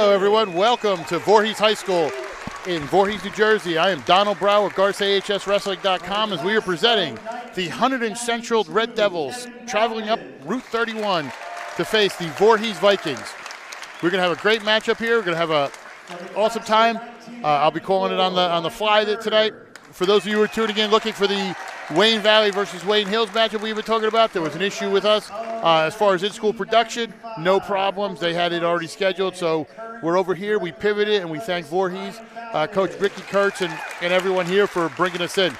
Hello, everyone. Welcome to Voorhees High School in Voorhees, New Jersey. I am Donald Brow with GarceAHSWrestling.com as we are presenting the Hunterdon Central Red Devils traveling up Route 31 to face the Voorhees Vikings. We're going to have a great matchup here. We're going to have an awesome time. I'll be calling it on the fly tonight. For those of you who are tuning in looking for the Wayne Valley versus Wayne Hills matchup we've been talking about, there was an issue with us as far as in-school production. No problems. They had it already scheduled, so we're over here. We pivoted, and we thank Voorhees, Coach Ricky Kurtz, and everyone here for bringing us in.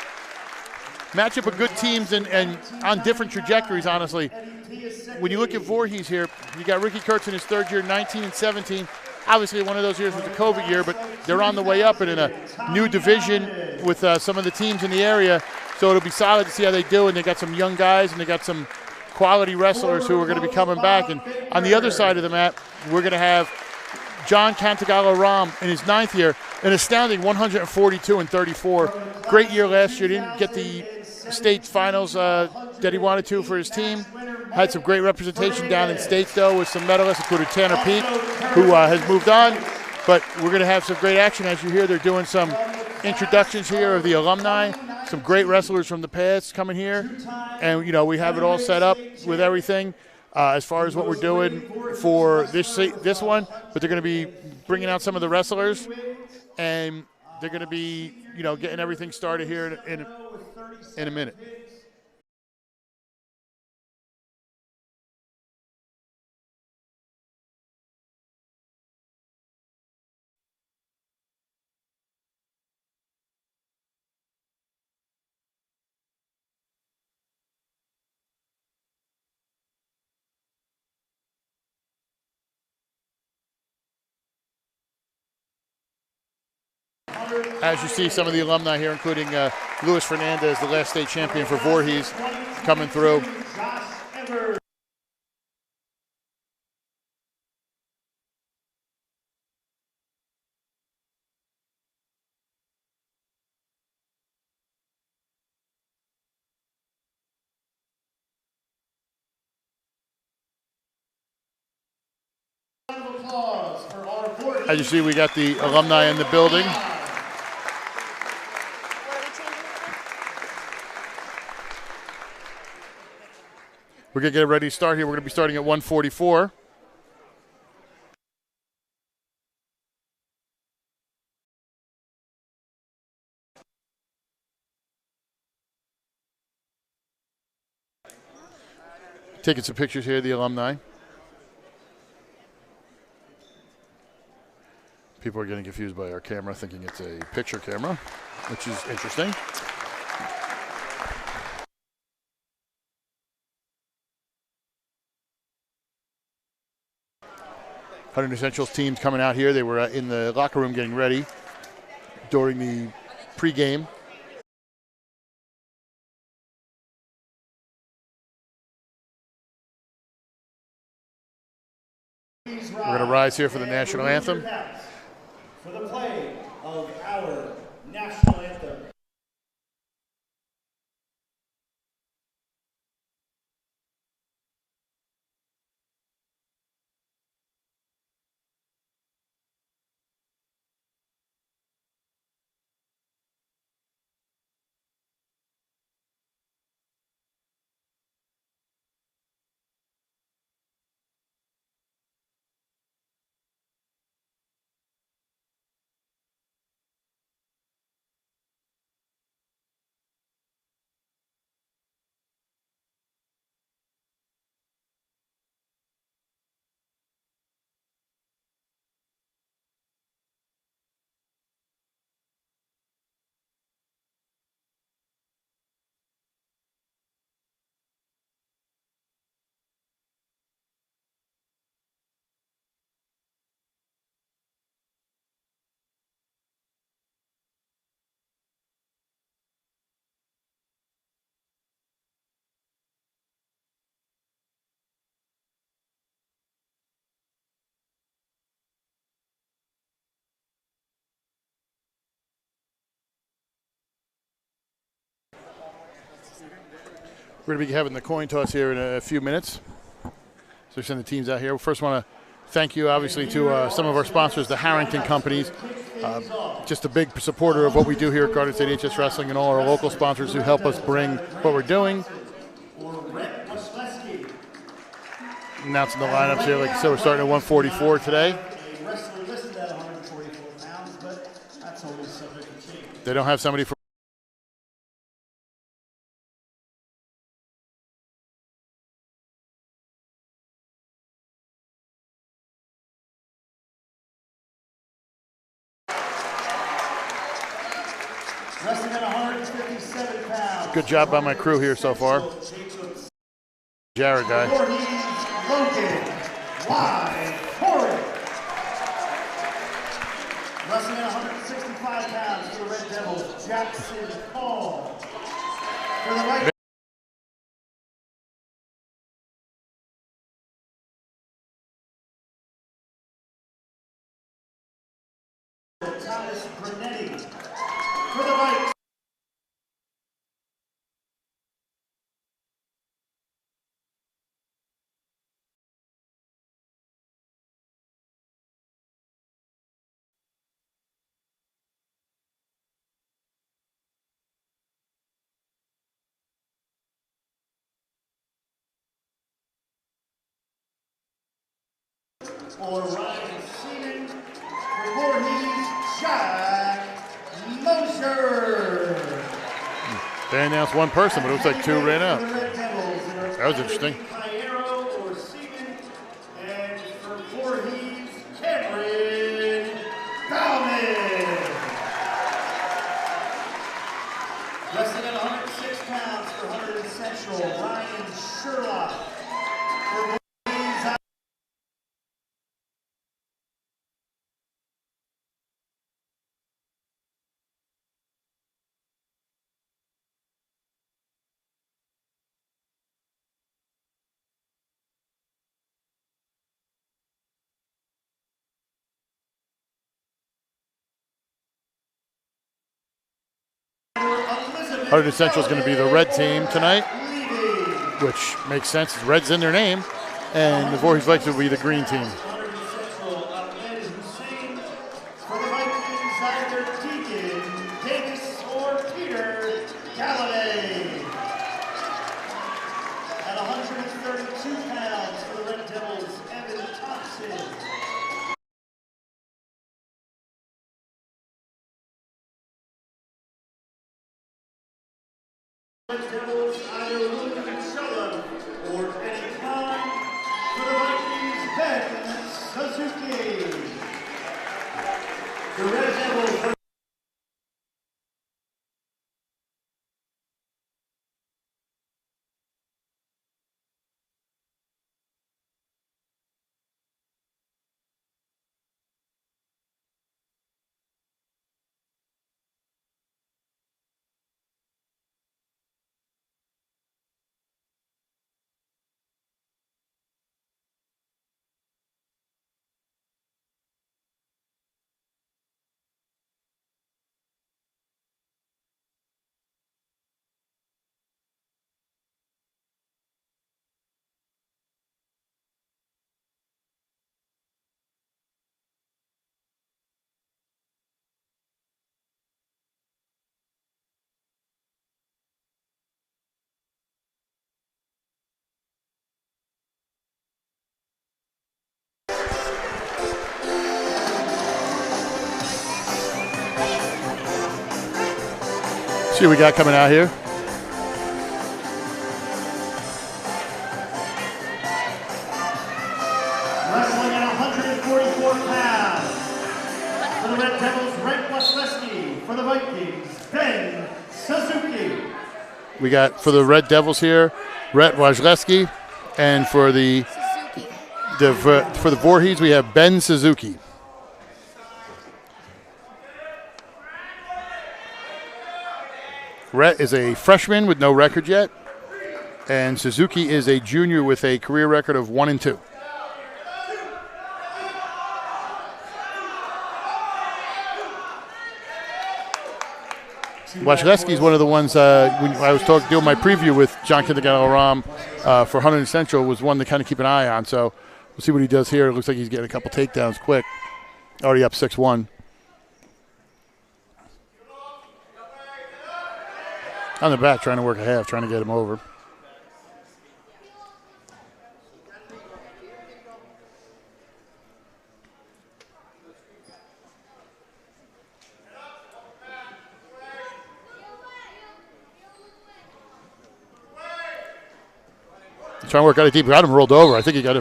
Matchup of good teams and on different trajectories, honestly. When you look at Voorhees here, you got Ricky Kurtz in his third year, 19 and 17. Obviously, one of those years was the COVID year, but they're on the way up and in a new division with some of the teams in the area. So it'll be solid to see how they do, and they got some young guys, and they got some quality wrestlers who are going to be coming back. And on the other side of the mat, we're going to have John Cantagallo-Ram in his 9th year, an astounding 142 and 34. Great year last year. Didn't get the state finals that he wanted to for his team. Had some great representation down in states, though, with some medalists, including Tanner Peak, who has moved on. But we're going to have some great action. As you hear, they're doing some introductions here of the alumni, some great wrestlers from the past coming here. And, you know, we have it all set up with everything as far as what we're doing for this one. But they're going to be bringing out some of the wrestlers, and they're going to be, you know, getting everything started here in a minute. As you see, some of the alumni here, including Luis Fernandez, the last state champion for Voorhees, coming through. As you see, we got the alumni in the building. We're going to get ready to start here. We're going to be starting at 1:44. Taking some pictures here of the alumni. People are getting confused by our camera, thinking it's a picture camera, which is interesting. Hunterdon Central's team's coming out here. They were in the locker room getting ready during the pregame. We're going to rise here for the national anthem. For the play of our national anthem. We're going to be having the coin toss here in a few minutes. So we send the teams out here. We first want to thank you, obviously, to some of our sponsors, the Harrington companies. Just a big supporter of what we do here at Garden State HS Wrestling, and all our local sponsors who help us bring what we're doing. Announcing the lineups here, like I said, we're starting at 144 today. They don't have somebody for wrestling at 157 pounds. good job by my crew here so far. Jared guy. Wrestling at 165 pounds for the Red Devils, Jackson Paul. For the right. Thomas Brunetti. For the right. For Ryan Seaman, for Voorhees, Jack Mosher. They announced one person, but it looks like two ran out. That was interesting. Or Seaman, and for Voorhees, Cameron Bauman. Wrestling at 106 pounds for Hunterdon Central, Ryan Sherlock. For Hunterdon Central is going to be the red team tonight, which makes sense. Red's in their name, and the Voorhees Vikings will be the green team. For the Vikings, either Deacon, Davis, or Peter Galladay. At 132 pounds for the Red Devils, Evan Thompson. Red Devils, either William Shullum or Eddie Klein. For the Vikings, Ben Suzuki. The Red Devils. See what we got coming out here. Wrestling at 144 pounds. For the Red Devils, Brent Wasilewski. For the Vikings, Ben Suzuki. We got for the Red Devils here, Rhett Wasilewski, and for the Voorhees we have Ben Suzuki. Rhett is a freshman with no record yet, and Suzuki is a junior with a career record of 1-2. Wasilewski is one of the ones when I was doing my preview with John Kindergan Ram for Hunterdon Central was one to kind of keep an eye on. So We'll see what he does here. It looks like he's getting a couple takedowns quick. Already up 6-1. On the back, trying to work a half, trying to get him over. Trying to work out it deep. Got him rolled over. I think he got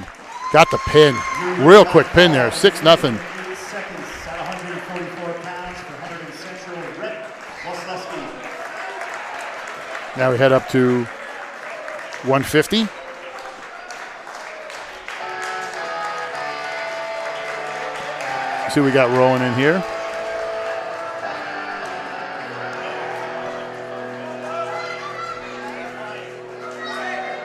the pin. Real quick pin there. 6-0. Seconds at 144 pounds for Hunterdon Central Red Devils. Now we head up to 150. See what we got rolling in here.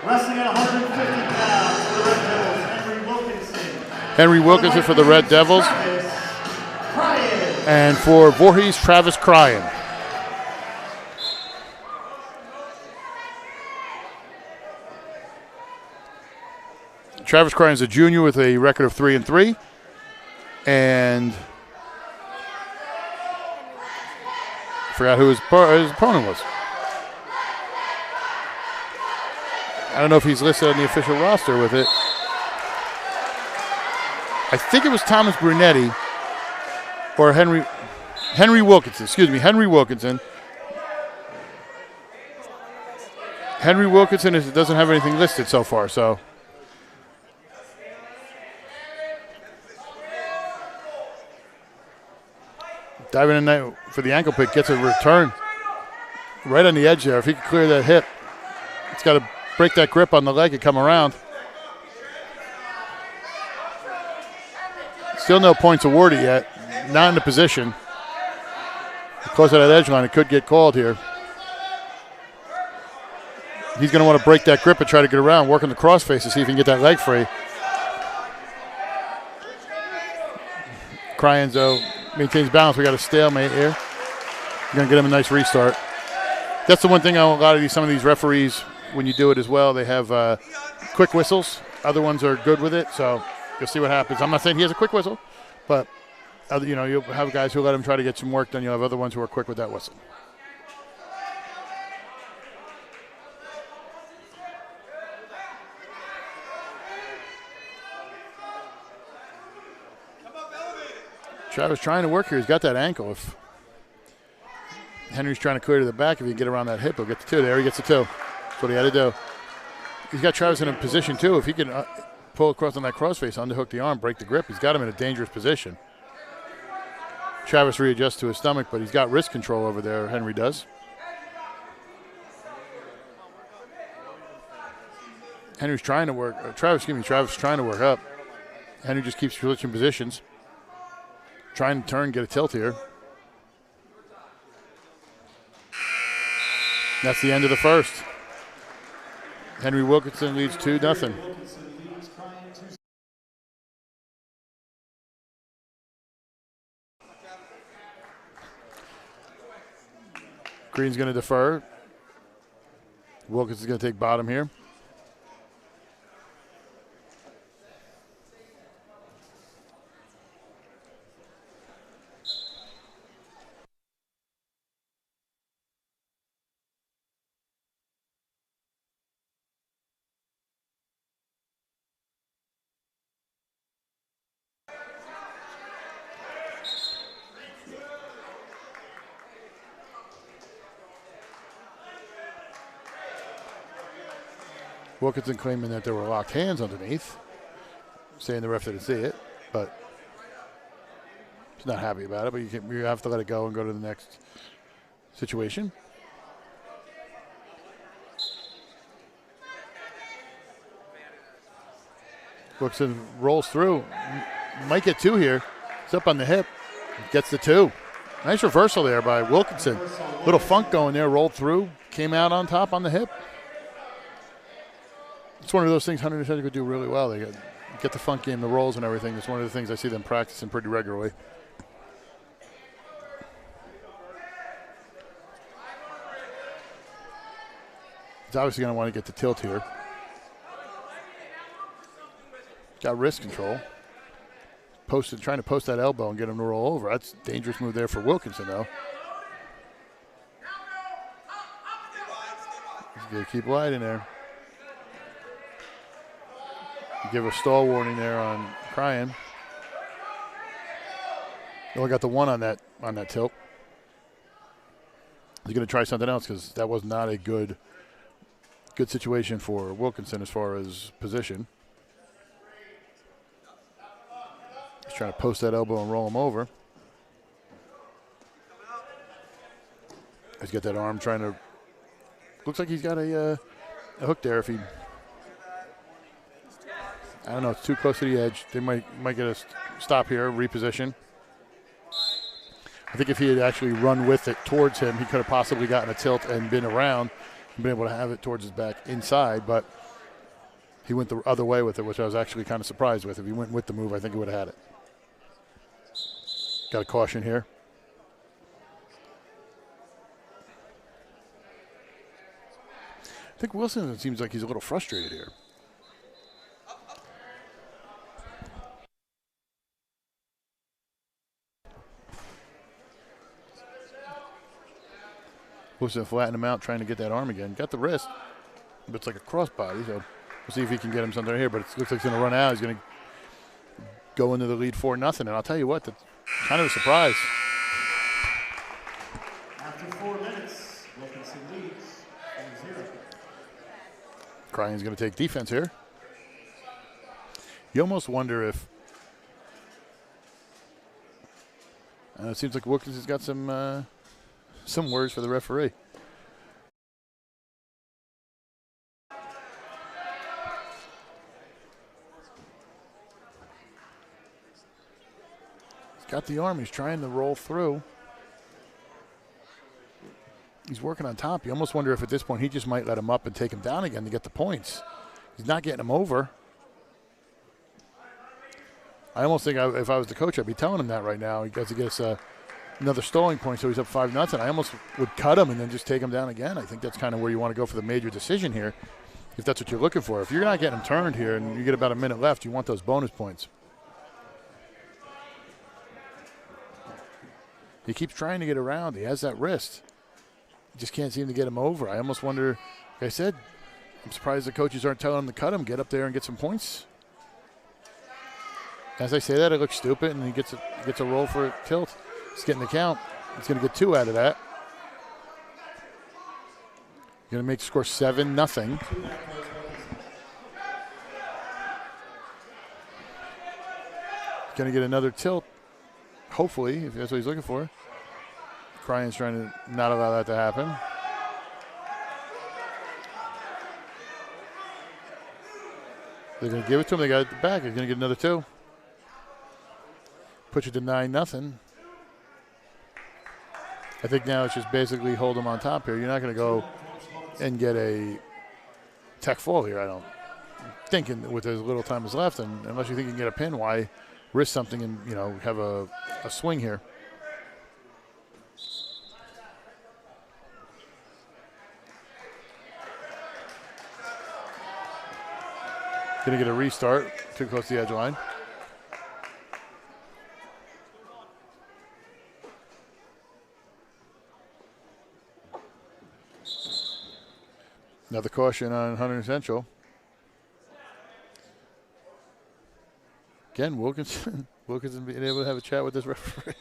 Wrestling at 150 pounds for the Red Devils, Henry Wilkinson. Henry Wilkinson for the Red Devils. And for Voorhees, Travis Cryan. Travis Cryan is a junior with a record of 3-3. And I forgot who his opponent was. I don't know if he's listed on the official roster with it. I think it was Thomas Brunetti or Henry Wilkinson. Excuse me, Henry Wilkinson. Henry Wilkinson doesn't have anything listed so far, so. Diving in there for the ankle pick, gets a return right on the edge there. If he can clear that hip, it's got to break that grip on the leg and come around. Still no points awarded yet. Not in the position. Close to that edge line, it could get called here. He's going to want to break that grip and try to get around, working the crossface to see if he can get that leg free. Cryan, though, maintains balance. We got a stalemate here. We're going to get him a nice restart. That's the one thing on some of these referees, when you do it as well, they have quick whistles. Other ones are good with it, so you'll see what happens. I'm not saying he has a quick whistle, but you'll have guys who let him try to get some work done. You'll have other ones who are quick with that whistle. Travis trying to work here. He's got that ankle. If Henry's trying to clear to the back, if he can get around that hip, he'll get the 2. There he gets the 2. That's what he had to do. He's got Travis in a position, too. If he can pull across on that crossface, underhook the arm, break the grip, he's got him in a dangerous position. Travis readjusts to his stomach, but he's got wrist control over there, Henry does. Travis trying to work up. Henry just keeps switching positions. Trying to turn, get a tilt here. That's the end of the first. Henry Wilkinson leads 2-0. Green's going to defer. Wilkinson's going to take bottom here. Wilkinson claiming that there were locked hands underneath, saying the ref didn't see it, but he's not happy about it. But you have to let it go and go to the next situation. Wilkinson rolls through, might get 2 here. It's up on the hip, gets the 2. Nice reversal there by Wilkinson. Little funk going there, rolled through, came out on top on the hip. It's one of those things Hunterdon Central could do really well. They get the funk game, the rolls and everything. It's one of the things I see them practicing pretty regularly. He's obviously going to want to get the tilt here. Got wrist control. Trying to post that elbow and get him to roll over. That's a dangerous move there for Wilkinson, though. He's going to keep wide in there. Give a stall warning there on Cryan. He only got the one on that tilt. He's going to try something else because that was not a good situation for Wilkinson as far as position. He's trying to post that elbow and roll him over. He's got that arm trying to. Looks like he's got a hook there. If he, I don't know, it's too close to the edge. They might get a stop here, reposition. I think if he had actually run with it towards him, he could have possibly gotten a tilt and been around and been able to have it towards his back inside, but he went the other way with it, which I was actually kind of surprised with. If he went with the move, I think he would have had it. Got a caution here. I think Wilson seems like he's a little frustrated here. Wilson flattened him out, trying to get that arm again. Got the wrist, but it's like a crossbody, so we'll see if he can get him something here, but it looks like he's going to run out. He's going to go into the lead 4-0, and I'll tell you what, that's kind of a surprise. After 4 minutes, Wilkinson leads 1-0. Cryan's going to take defense here. You almost wonder if it seems like Wilkinson's got some words for the referee. He's got the arm. He's trying to roll through. He's working on top. You almost wonder if at this point he just might let him up and take him down again to get the points. He's not getting him over. I almost think if I was the coach, I'd be telling him that right now. He gets another stalling point, so he's up 5-0. I almost would cut him and then just take him down again. I think that's kind of where you want to go for the major decision here, if that's what you're looking for. If you're not getting him turned here and you get about a minute left, you want those bonus points. He keeps trying to get around. He has that wrist. He just can't seem to get him over. I almost wonder, like I said, I'm surprised the coaches aren't telling him to cut him, get up there and get some points. As I say that, it looks stupid, and he gets a roll for a tilt. He's getting the count. He's going to get 2 out of that. Going to make the score 7-0. Going to get another tilt, hopefully, if that's what he's looking for. Cryan's trying to not allow that to happen. They're going to give it to him. They got it back. They're going to get another 2. Put you to 9-0. I think now it's just basically hold him on top here. You're not going to go and get a tech fall here, I don't think, with as little time as left. And unless you think you can get a pin, why risk something and, have a swing here? Going to get a restart. Too close to the edge line. Another caution on Hunterdon Central. Again, Wilkinson being able to have a chat with this referee.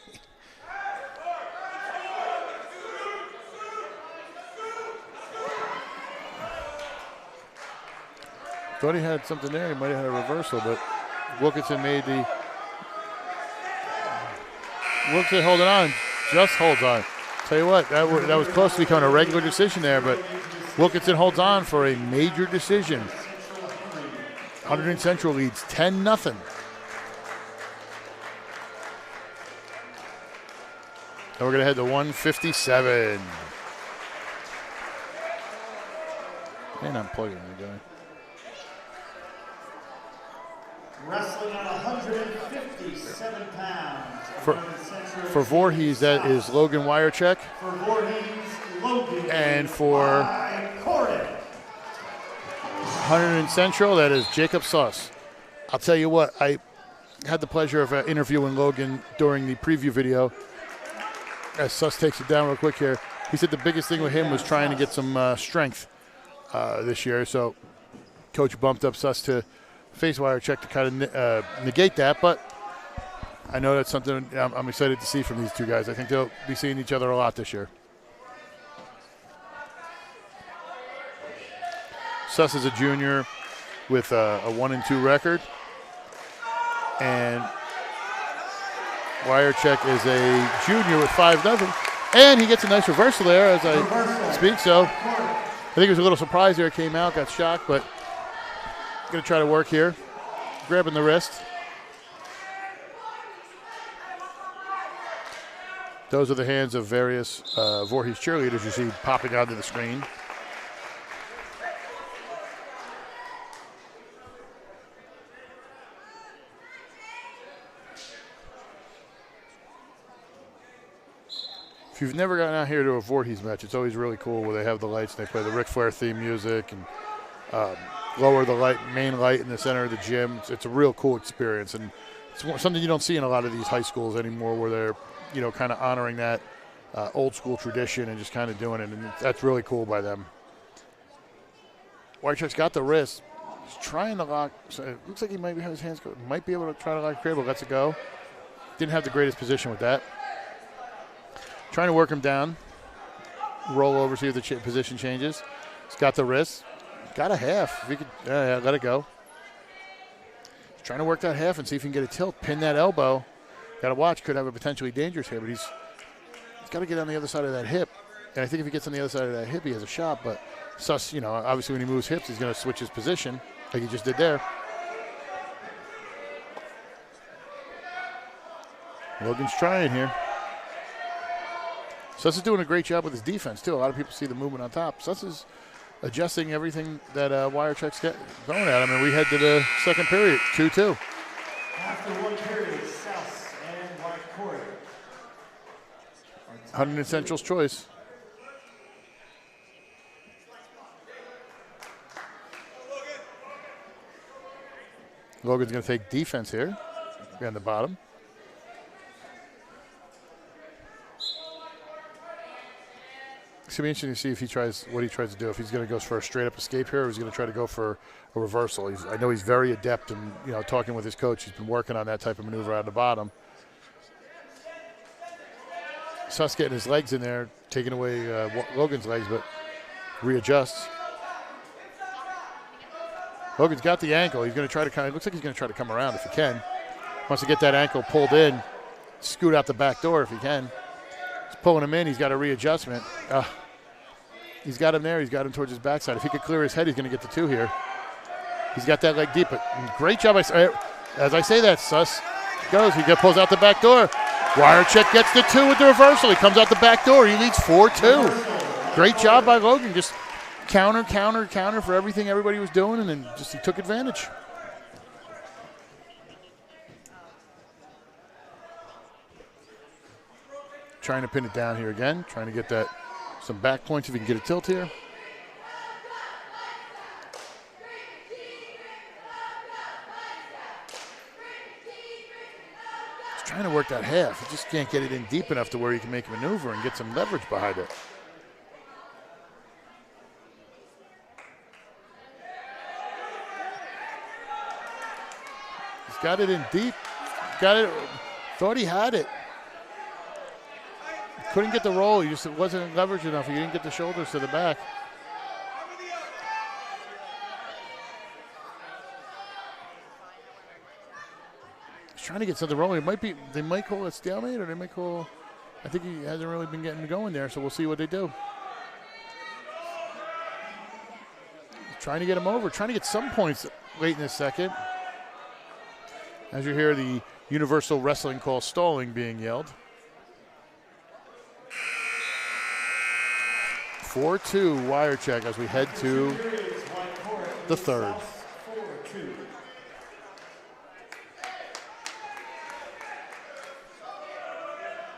Thought he had something there. He might have had a reversal, but Wilkinson made the. Wilkinson holding on, just holds on. Tell you what, that was close to becoming a regular decision there, but Wilkinson holds on for a major decision. Hunterdon Central leads 10-0. And we're going to head to 157. Man, I'm plugging the guy. Wrestling at 157 pounds. For Voorhees, that is Logan Wirecheck. For Voorhees, Logan. And for Hunterdon Central, that is Jacob Suss. I'll tell you what, I had the pleasure of interviewing Logan during the preview video. As Suss takes it down real quick here, he said the biggest thing with him was trying to get some strength this year. So Coach bumped up Suss to face wire check to kind of negate that. But I know that's something I'm excited to see from these two guys. I think they'll be seeing each other a lot this year. Suss is a junior with a 1-2 record. And Wirecheck is a junior with 5-0. And he gets a nice reversal there as I speak. So I think it was a little surprise there. It came out, got shocked, but going to try to work here. Grabbing the wrist. Those are the hands of various Voorhees cheerleaders you see popping onto the screen. If you've never gotten out here to a Voorhees match, it's always really cool where they have the lights and they play the Ric Flair theme music and lower the main light in the center of the gym. It's a real cool experience, and it's something you don't see in a lot of these high schools anymore, where they're kind of honoring that old school tradition and just kind of doing it, and that's really cool by them. Wirecheck's got the wrist. He's trying to lock. So it looks like he might have his hands go. Might be able to try to lock crib, but lets it go. Didn't have the greatest position with that. Trying to work him down. Roll over, see if the position changes. He's got the wrist. Got a half. If he could, let it go. He's trying to work that half and see if he can get a tilt. Pin that elbow. Got to watch. Could have a potentially dangerous here, but he's got to get on the other side of that hip. And I think if he gets on the other side of that hip, he has a shot. But Suss, obviously when he moves hips, he's going to switch his position like he just did there. Logan's trying here. Suss is doing a great job with his defense, too. A lot of people see the movement on top. Suss is adjusting everything that Wirecheck's going at him. And we head to the second period, 2-2. After one period, South and White Court. Hunterdon Central's choice. Logan's going to take defense here. On the bottom. It's going to be interesting to see if he tries what he tries to do. If he's going to go for a straight up escape here, or he's going to try to go for a reversal. I know he's very adept in talking with his coach. He's been working on that type of maneuver out the bottom. Suss getting his legs in there, taking away Logan's legs, but readjusts. Logan's got the ankle. He's going to try to looks like he's going to try to come around if he can. Wants to get that ankle pulled in, scoot out the back door if he can. He's pulling him in. He's got a readjustment. He's got him there. He's got him towards his backside. If he could clear his head, he's going to get the 2 here. He's got that leg deep. But great job. As I say that, Suss goes. He pulls out the back door. Wirecheck gets the 2 with the reversal. He comes out the back door. He leads 4-2. Great job by Logan. Just counter for everything everybody was doing, and then he took advantage. Trying to pin it down here again. Trying to get that some back points if he can get a tilt here. He's trying to work that half. He just can't get it in deep enough to where he can make a maneuver and get some leverage behind it. He's got it in deep. Got it. Thought he had it. Couldn't get the roll. He just wasn't leveraged enough. He didn't get the shoulders to the back. He's trying to get something rolling. They might call it stalemate, or they might call. I think he hasn't really been getting going there, so we'll see what they do. Trying to get him over. Trying to get some points late in the second. As you hear the universal wrestling call stalling being yelled. 4-2 Wirecheck as we head to the third.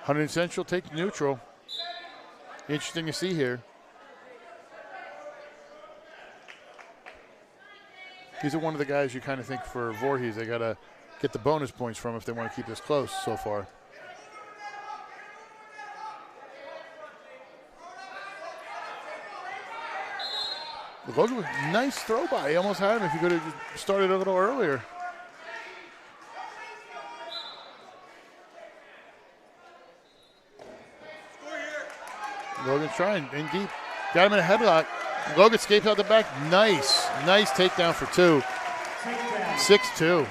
Hunterdon Central take neutral. Interesting to see here. He's one of the guys you kind of think for Voorhees they got to get the bonus points from if they want to keep this close so far. Logan with nice throw by. He almost had him if he could have just started a little earlier. Logan's trying in deep. Got him in a headlock. Logan escapes out the back. Nice takedown for 2. 6-2.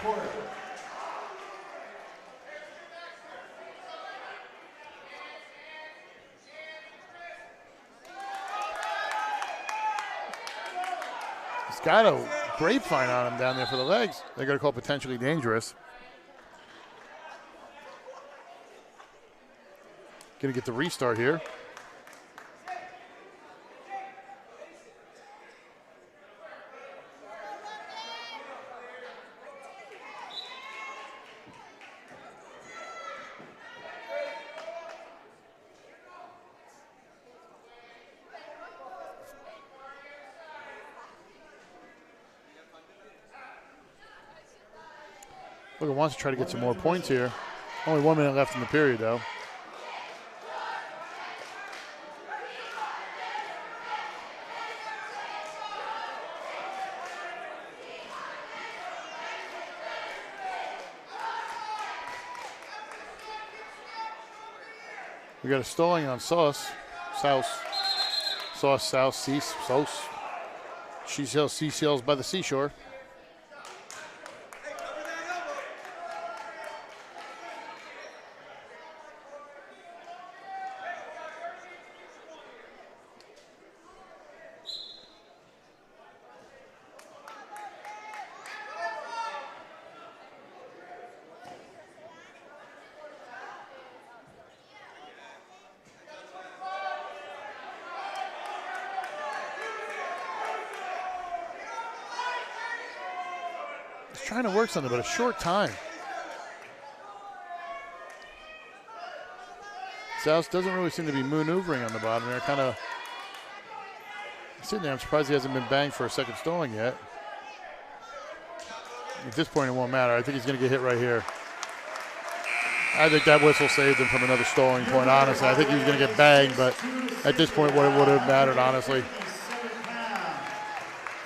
He's got a grapevine on him down there for the legs. They're going to call potentially dangerous. Going to get the restart here. Logan wants to try to get some more points here. Only 1 minute left in the period, though. We got a stalling on Sauce. She sells seashells by the seashore. Trying to work something, but a short time. South doesn't really seem to be maneuvering on the bottom there. Kind of sitting there. I'm surprised he hasn't been banged for a second stalling yet. At this point, it won't matter. I think he's going to get hit right here. I think that whistle saved him from another stalling point, honestly. I think he was going to get banged, but at this point, what it would have mattered, honestly.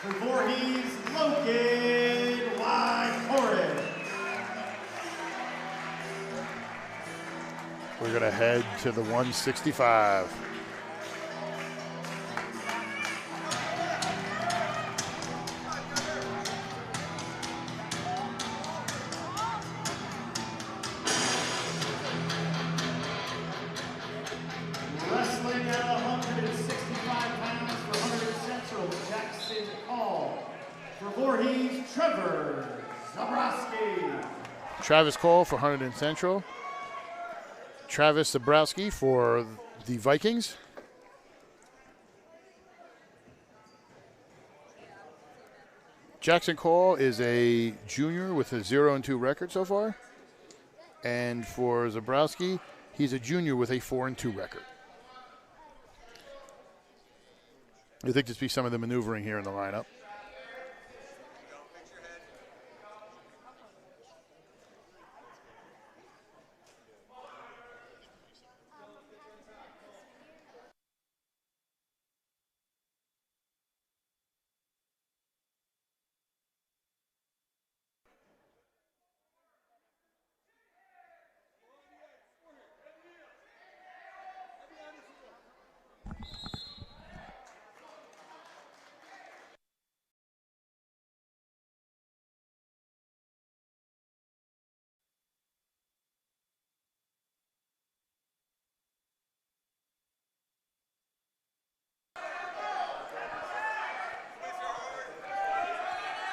For Voorhees, Logan. We're going to head to the 165. Wrestling at 165 pounds for Hunterdon Central, Jackson Call. For Voorhees, Trevor Zabrowski. Travis Cole for Hunterdon Central. Travis Zabrowski for the Vikings. Jackson Cole is a junior with a 0-2 record so far. And for Zabrowski, he's a junior with a 4-2 record. I think this be some of the maneuvering here in the lineup.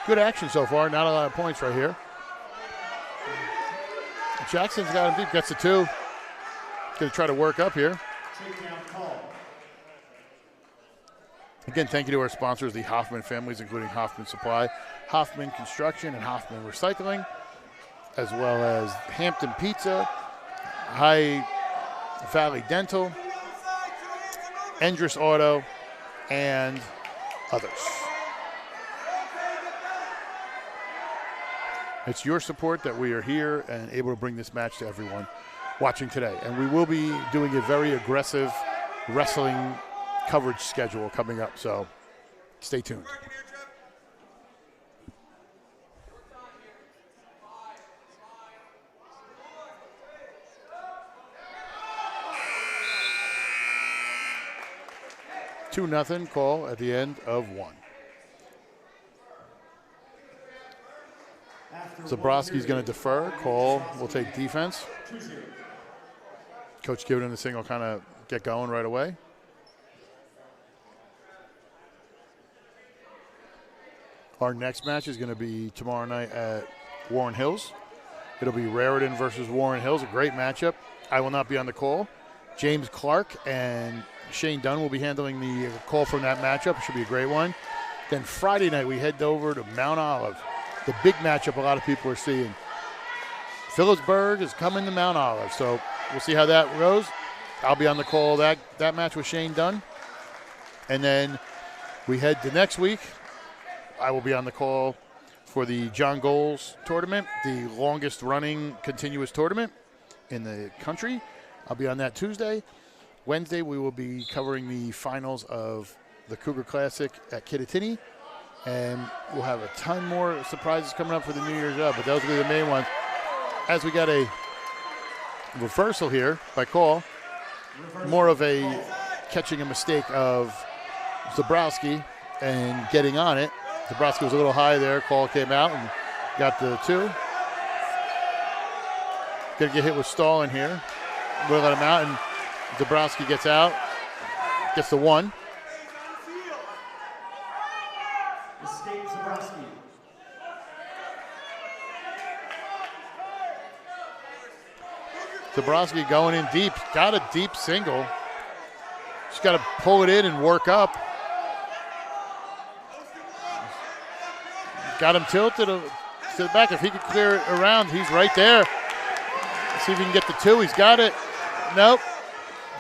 Good action so far. Not a lot of points right here. Jackson's got him deep. Gets the 2. Going to try to work up here. Again, thank you to our sponsors, the Hoffman families, including Hoffman Supply, Hoffman Construction, and Hoffman Recycling, as well as Hampton Pizza, High Valley Dental, Endress Auto, and others. It's your support that we are here and able to bring this match to everyone watching today. And we will be doing a very aggressive wrestling coverage schedule coming up, so stay tuned. Two nothing call at the end of one. Zabrowski's going to defer. Call will take defense. Coach giving him the signal, kind of get going right away. Our next match is going to be tomorrow night at Warren Hills. It'll be Raritan versus Warren Hills, a great matchup. I will not be on the call. James Clark and Shane Dunn will be handling the call from that matchup. It should be a great one. Then Friday night, we head over to Mount Olive. The big matchup a lot of people are seeing. Phillipsburg is coming to Mount Olive, so we'll see how that goes. I'll be on the call that match with Shane Dunn. And then we head to next week. I will be on the call for the John Goals tournament, the longest running continuous tournament in the country. I'll be on that Tuesday. Wednesday, we will be covering the finals of the Cougar Classic at Kittatinny. And we'll have a ton more surprises coming up for the New Year's Up, but those will be the main ones. As we got a reversal here by call, more of a catching a mistake of Zabrowski and getting on it. Zabrowski was a little high there. Call came out and got the two. Going to get hit with Stalin here. We'll let him out, and Zabrowski gets out, gets the one. Zabrowski going in deep, got a deep single. Just got to pull it in and work up. Got him tilted to the back. If he could clear it around, he's right there. Let's see if he can get the two. He's got it. Nope.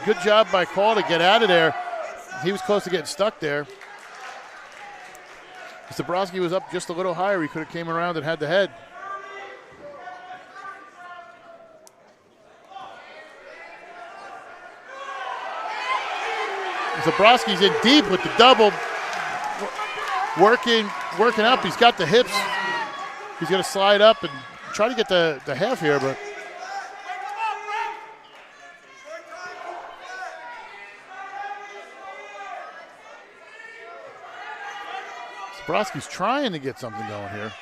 Good job by Call to get out of there. He was close to getting stuck there. If Zabrowski was up just a little higher, he could have came around and had the head. Zabrowski's in deep with the double. Working up. He's got the hips. He's going to slide up and try to get the half here, but Zabrowski's trying to get something going here.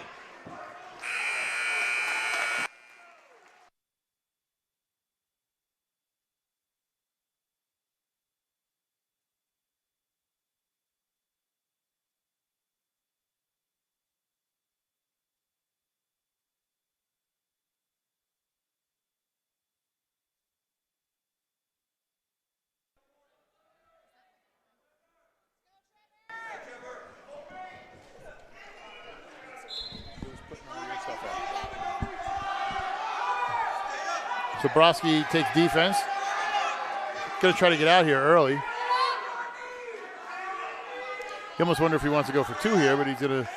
Zabrowski takes defense. Going to try to get out here early. You almost wonder if he wants to go for two here, but he's going to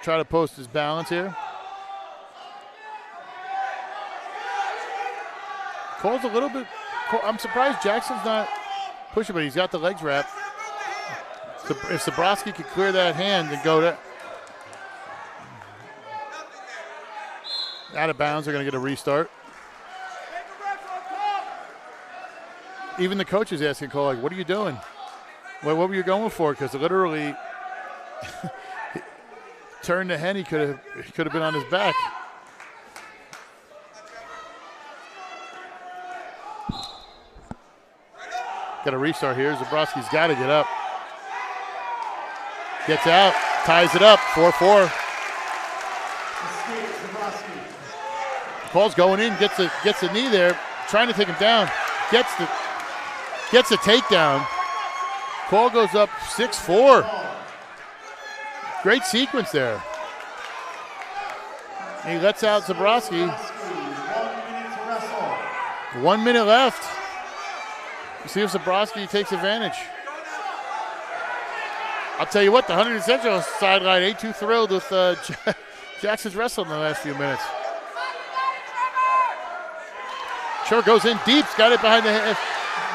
try to post his balance here. Cole's a little bit, I'm surprised Jackson's not pushing, but he's got the legs wrapped. If Zabrowski could clear that hand and go to out of bounds, they're going to get a restart. Even the coach is asking Cole, like, what are you doing? Well, what were you going for? Because literally turned the hen, he could have been on his back. Got a restart here. Zabrowski's got to get up. Gets out, ties it up, 4-4. Cole's going in, gets a knee there, trying to take him down. Gets a takedown. Cole goes up 6-4. Great sequence there. And he lets out Zabrowski. 1 minute left. We'll see if Zabrowski takes advantage. I'll tell you what, the Hunterdon Central sideline ain't too thrilled with Jackson's wrestled in the last few minutes. Trevor goes in deep, got it behind the head.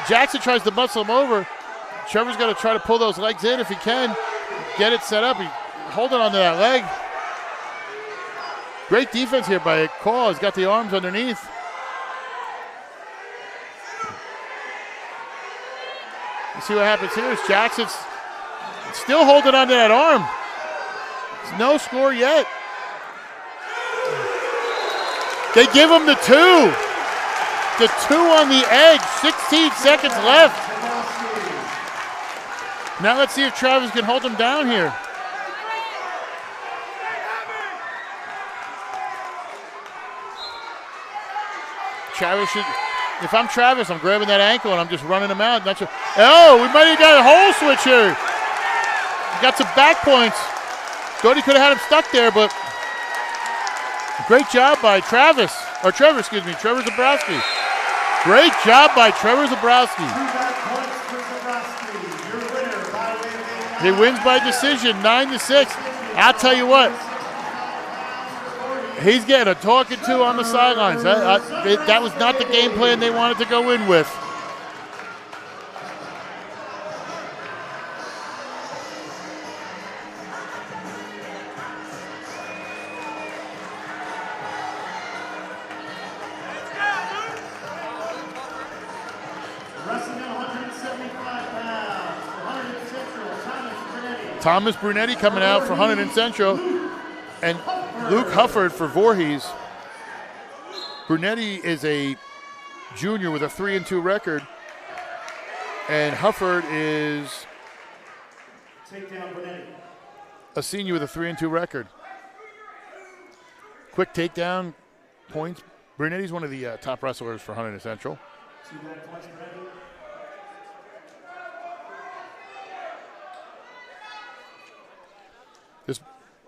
Jackson tries to muscle him over. Trevor's got to try to pull those legs in if he can. Get it set up. He's holding onto that leg. Great defense here by Call. He's got the arms underneath. You see what happens here is Jackson's still holding onto that arm. There's no score yet. They give him the 2. The 2 on the edge. 16 seconds left. Now let's see if Travis can hold him down here. Travis should, if I'm Travis, I'm grabbing that ankle and I'm just running him out. Oh, we might have got a hole switch here. Got some back points. Thought he could have had him stuck there, but great job by Trevor Zabrowski. Great job by Trevor Zabrowski. He wins by decision, 9-6. I'll tell you what, he's getting a talking to on the sidelines. That was not the game plan they wanted to go in with. Thomas Brunetti coming out for Hunterdon Central, and Luke Hufford for Voorhees. Brunetti is a junior with a 3-2 record, and Hufford is a senior with a 3-2 record. Quick takedown points. Brunetti's one of the top wrestlers for Hunterdon Central.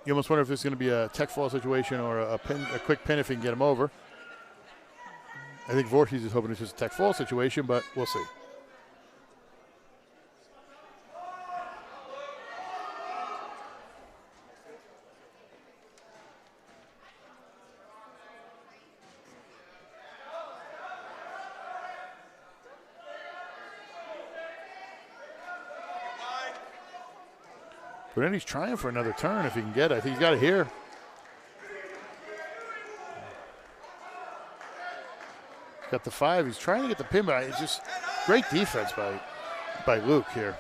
You almost wonder if this is going to be a tech fall situation or a quick pin if he can get him over. I think Voorhees is hoping it's just a tech fall situation, but we'll see. But then he's trying for another turn if he can get it. I think he's got it here. Got the 5. He's trying to get the pin, but it's just great defense by Luke here.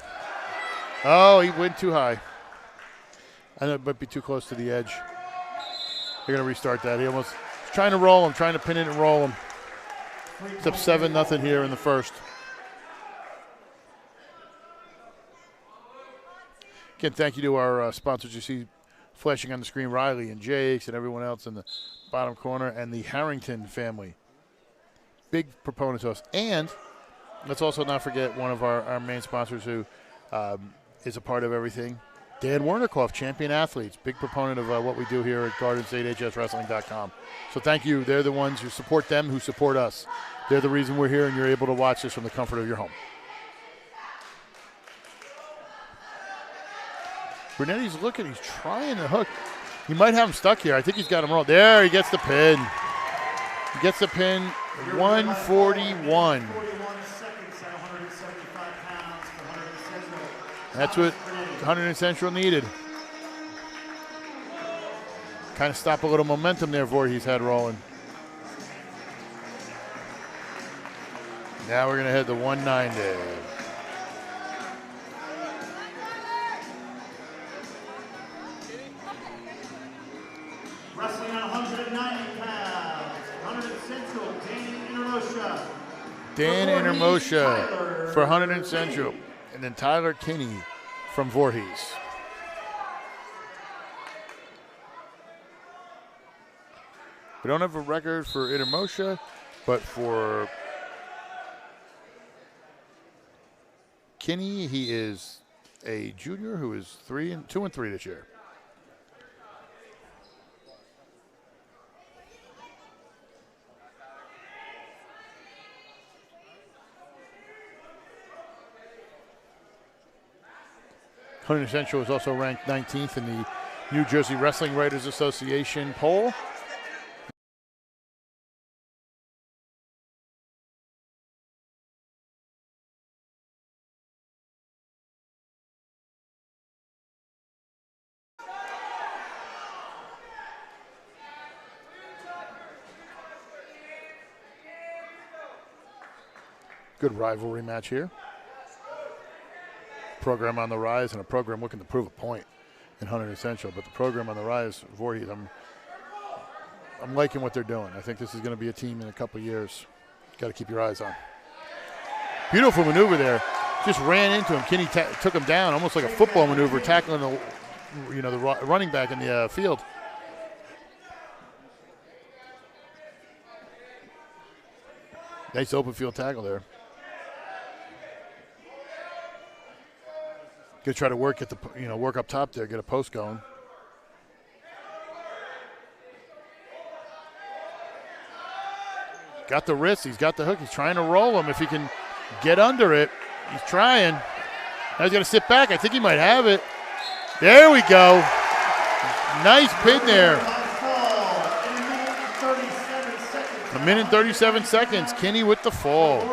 Oh, he went too high. I know it might be too close to the edge. They're going to restart that. He's trying to roll him, trying to pin it and roll him. It's up 7-0 here in the first. Again, thank you to our sponsors you see flashing on the screen, Riley and Jake's and everyone else in the bottom corner, and the Harrington family. Big proponents of us. And let's also not forget one of our main sponsors who is a part of everything, Dan Wernickoff, Champion Athletes, big proponent of what we do here at GardenStateHSWrestling.com. So thank you. They're the ones who support them who support us. They're the reason we're here and you're able to watch this from the comfort of your home. Brunetti's looking, he's trying to hook. He might have him stuck here. I think he's got him rolled. There, he gets the pin. He gets the pin, 141. That's what Hunterdon Central needed. Kind of stop a little momentum there Voorhees had rolling. Now we're going to head to 190. Wrestling on 190 pounds, Hunterdon Central, Dan Intermosha for Hunterdon Central. And then Tyler Kinney from Voorhees. We don't have a record for Intermosha, but for Kinney, he is a junior who is 2-3 this year. Hunterdon Central is also ranked 19th in the New Jersey Wrestling Writers Association poll. Good rivalry match here. Program on the rise and a program looking to prove a point in Hunterdon Central, but the program on the rise, Voorhees, I'm liking what they're doing. I think this is going to be a team in a couple years. Got to keep your eyes on. Beautiful maneuver there. Just ran into him. Kinney took him down, almost like a football maneuver, tackling the running back in the field. Nice open field tackle there. Gonna try to work at the work up top there, get a post going. Got the wrist, he's got the hook, he's trying to roll him. If he can get under it, he's trying. Now he's gonna sit back, I think he might have it. There we go. Nice pin there. A minute and 37 seconds, Kinney with the fall.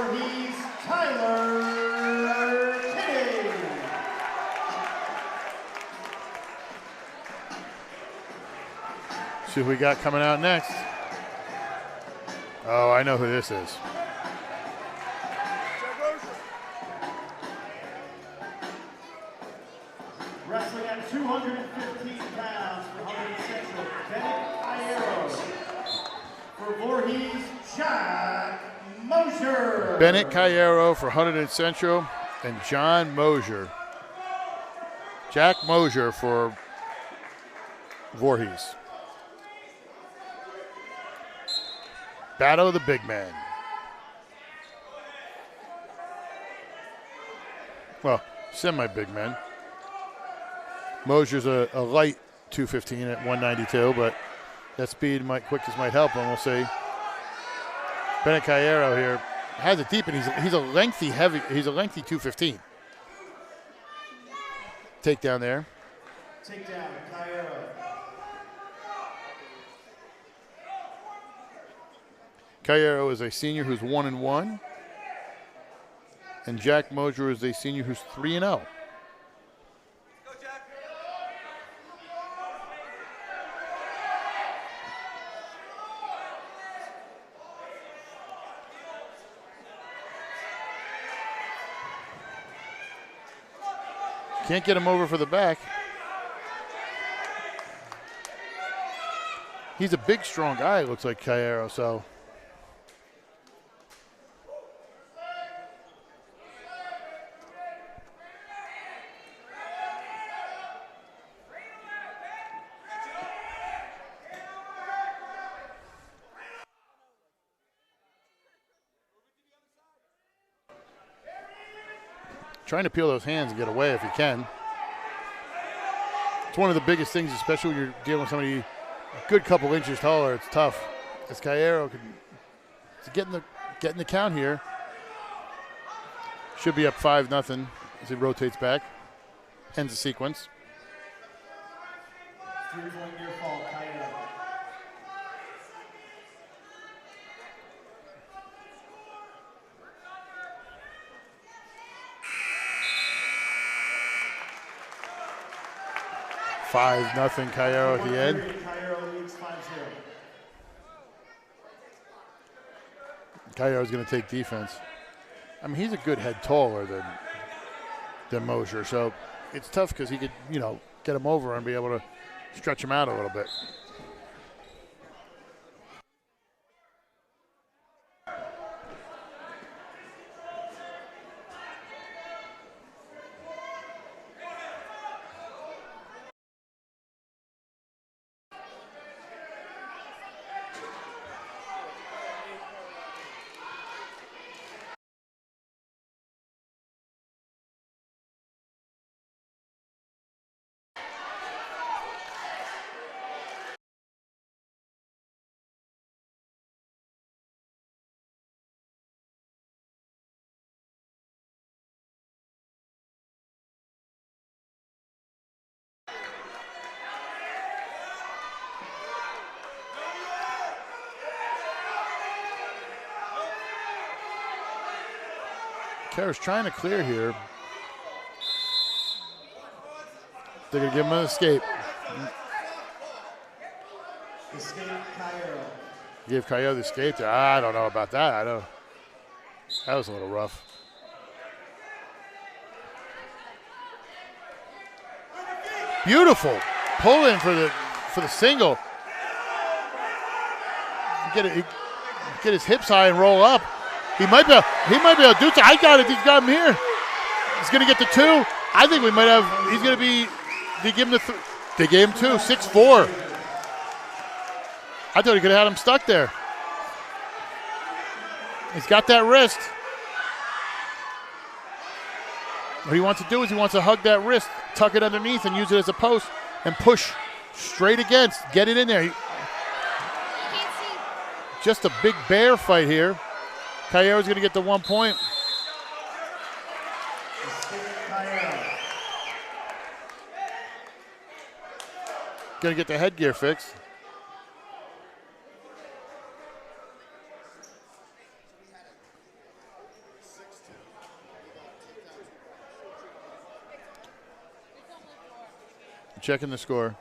See who we got coming out next. Oh, I know who this is. Wrestling at 215 pounds for Hunterdon Central, Bennett Cayero. For Voorhees, Jack Mosier. Bennett Cayero for Hunterdon Central and John Mosier. Jack Mosier for Voorhees. Battle of the big man. Well, semi-big men. Mosier's a light 215 at 192, but that speed quickness might help him. We'll see. Bennett Cayero here has it deep, and he's a lengthy 215. Takedown there. Takedown, Cayero. Cayero is a senior who's 1-1, and Jack Mosier is a senior who's 3-0. Can't get him over for the back. He's a big, strong guy, it looks like, Cayero, so. Trying to peel those hands and get away if he can. It's one of the biggest things, especially when you're dealing with somebody a good couple inches taller. It's tough. As Cayero can get in the count here. Should be up 5-0 as he rotates back. Ends the sequence. 3-point near fall, Cayero. $5-0 Cayero at the end. Cayero leads 5-0. Cayero's going to take defense. I mean, he's a good head taller than Mosier, so it's tough because he could, get him over and be able to stretch him out a little bit. Kara's trying to clear here. They're going to give him an escape. Escape Cairo. Give Cairo the escape there. I don't know about that. That was a little rough. Beautiful pull in for the single. Get his hips high and roll up. He might be able to do it. I got it. He's got him here. He's going to get the 2. I think we might have. He's going to be. They give him the. They gave him 2. 6-4. I thought he could have had him stuck there. He's got that wrist. What he wants to do is he wants to hug that wrist, tuck it underneath, and use it as a post and push straight against. Get it in there. Just a big bear fight here. Cairo's going to get the 1 point. Going to get the headgear fixed. Checking the score.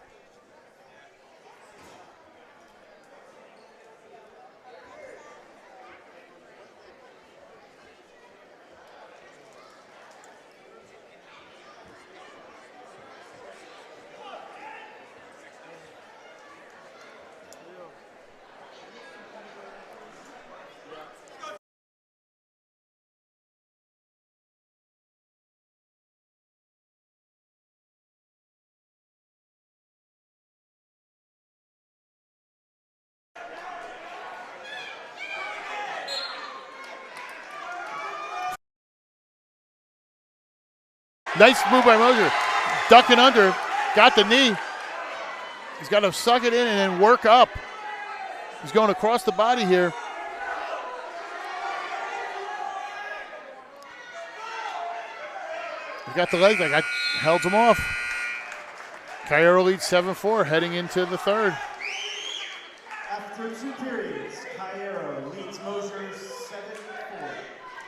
Nice move by Mosier. Ducking under, got the knee. He's got to suck it in and then work up. He's going across the body here. He's got the legs, I held him off. Cairo leads 7-4 heading into the third. After 2 periods, Cairo leads Mosier 7-4.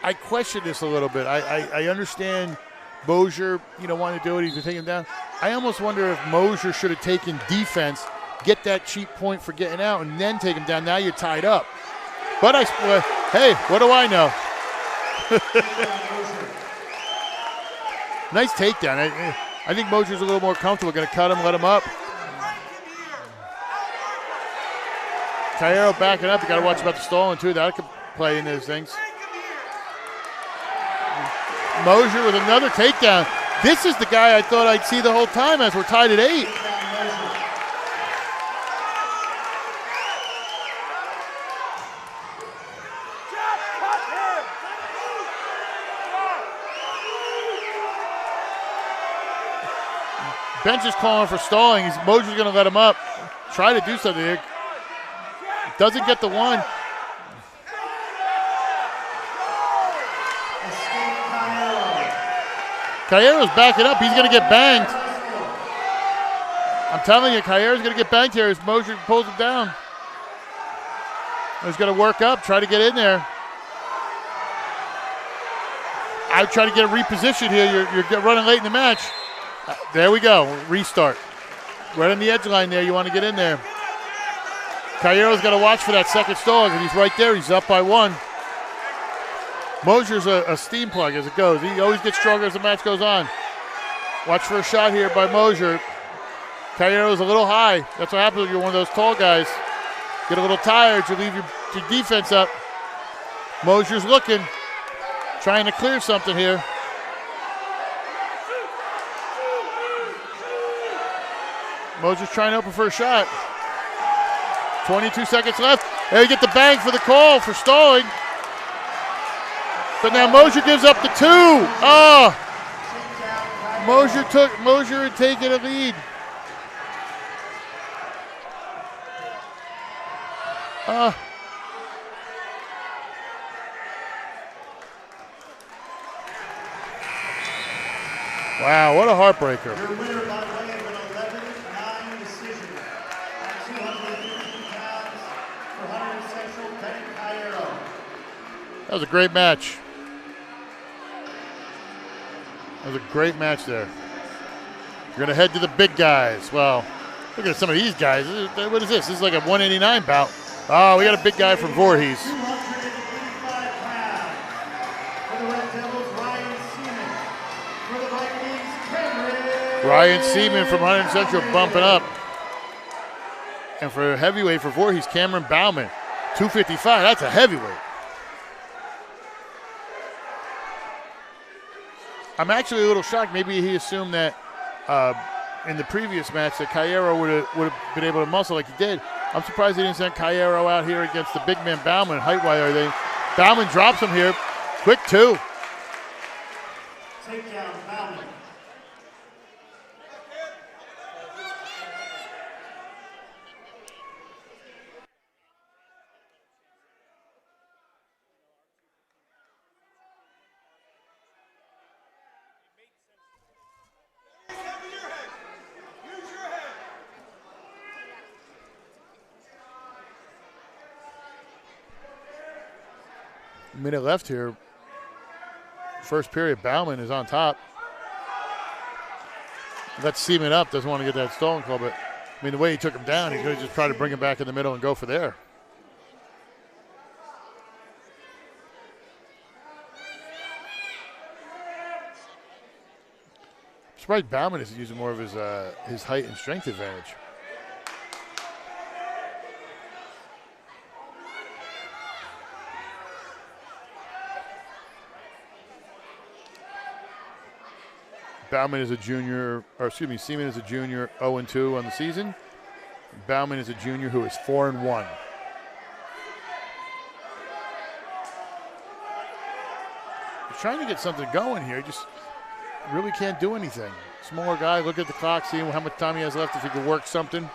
I question this a little bit. I understand Mosier, wanting to do it, he's going to take him down. I almost wonder if Mosier should have taken defense, get that cheap point for getting out, and then take him down. Now you're tied up. But hey, what do I know? Nice takedown. I think Mosier's a little more comfortable. Going to cut him, let him up. Cairo backing up. You got to watch about the stalling too. That could play into those things. Mosier with another takedown. This is the guy I thought I'd see the whole time as we're tied at 8. Bench is calling for stalling. Mosier's going to let him up. Try to do something here. Doesn't get the 1. Cairo's backing up. He's going to get banged. I'm telling you, Cairo's going to get banged here as Mosier pulls him down. He's going to work up, try to get in there. I try to get a reposition here. You're running late in the match. There we go. Restart. Right on the edge line there. You want to get in there. Cairo's got to watch for that second stall because he's right there. He's up by 1. Mosier's a steam plug as it goes. He always gets stronger as the match goes on. Watch for a shot here by Mosier. Cairo's a little high. That's what happens when you're one of those tall guys. Get a little tired, you leave your defense up. Mosier's looking, trying to clear something here. Mosier's trying to open for a shot. 22 seconds left. There you get the bang for the call for stalling. But now Mosier gives up the 2. Oh! Mosier had taken a lead. Wow, what a heartbreaker. Your winner by way of an 11-9 decision at 250 pounds for Hunterdon Central Red Devils. That was a great match. was a great match there. We're going to head to the big guys. Well, look at some of these guys. What is this? This is like a 189 bout. Oh, we got a big guy from Voorhees. 285 pounds. For the Red Devils, Ryan Seaman. For the Vikings, Cameron. Ryan Seaman from Hunterdon Central bumping up. And for heavyweight for Voorhees, Cameron Bauman. 255. That's a heavyweight. I'm actually a little shocked. Maybe he assumed that in the previous match that Cairo would have been able to muscle like he did. I'm surprised he didn't send Cairo out here against the big man Bauman. Height-wise, Bauman drops him here. Quick 2. Takedown, Bauman. Minute left here. First period, Bauman is on top. Let's Seaman up. Doesn't want to get that stolen club, but I mean, the way he took him down, he could have just tried to bring him back in the middle and go for there. I'm surprised Bauman is using more of his height and strength advantage. Bauman is a junior, or excuse me, Seaman is a junior 0-2 on the season. Bauman is a junior who is 4-1. He's trying to get something going here. He just really can't do anything. Smaller guy, look at the clock, see how much time he has left if he can work something.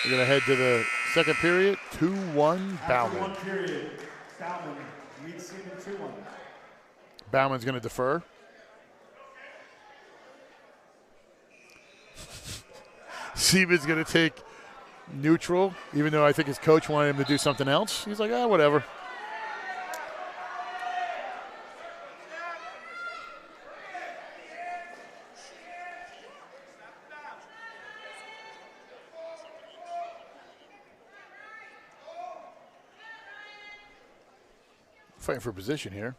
We're going to head to the second period. 2-1 Bauman. After one period, Bauman leads Seaman 2-1. Bauman's going to defer. Seaman's going to take neutral, even though I think his coach wanted him to do something else. He's like, whatever. Fighting for position here.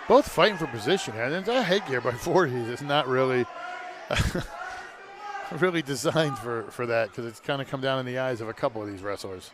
Both fighting for position, and that headgear by Voorhees is not really really designed for that, because it's kind of come down in the eyes of a couple of these wrestlers.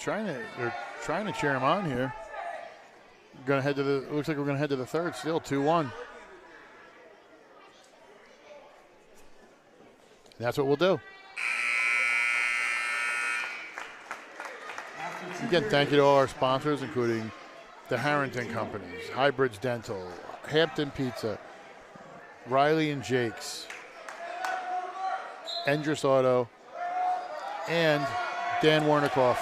They're trying to cheer him on here. Gonna head to the. Looks like we're gonna head to the third. Still 2-1. That's what we'll do. Again, thank you to all our sponsors, including the Harrington Companies, Highbridge Dental, Hampton Pizza, Riley and Jake's, Endress Auto, and Dan Warnikoff.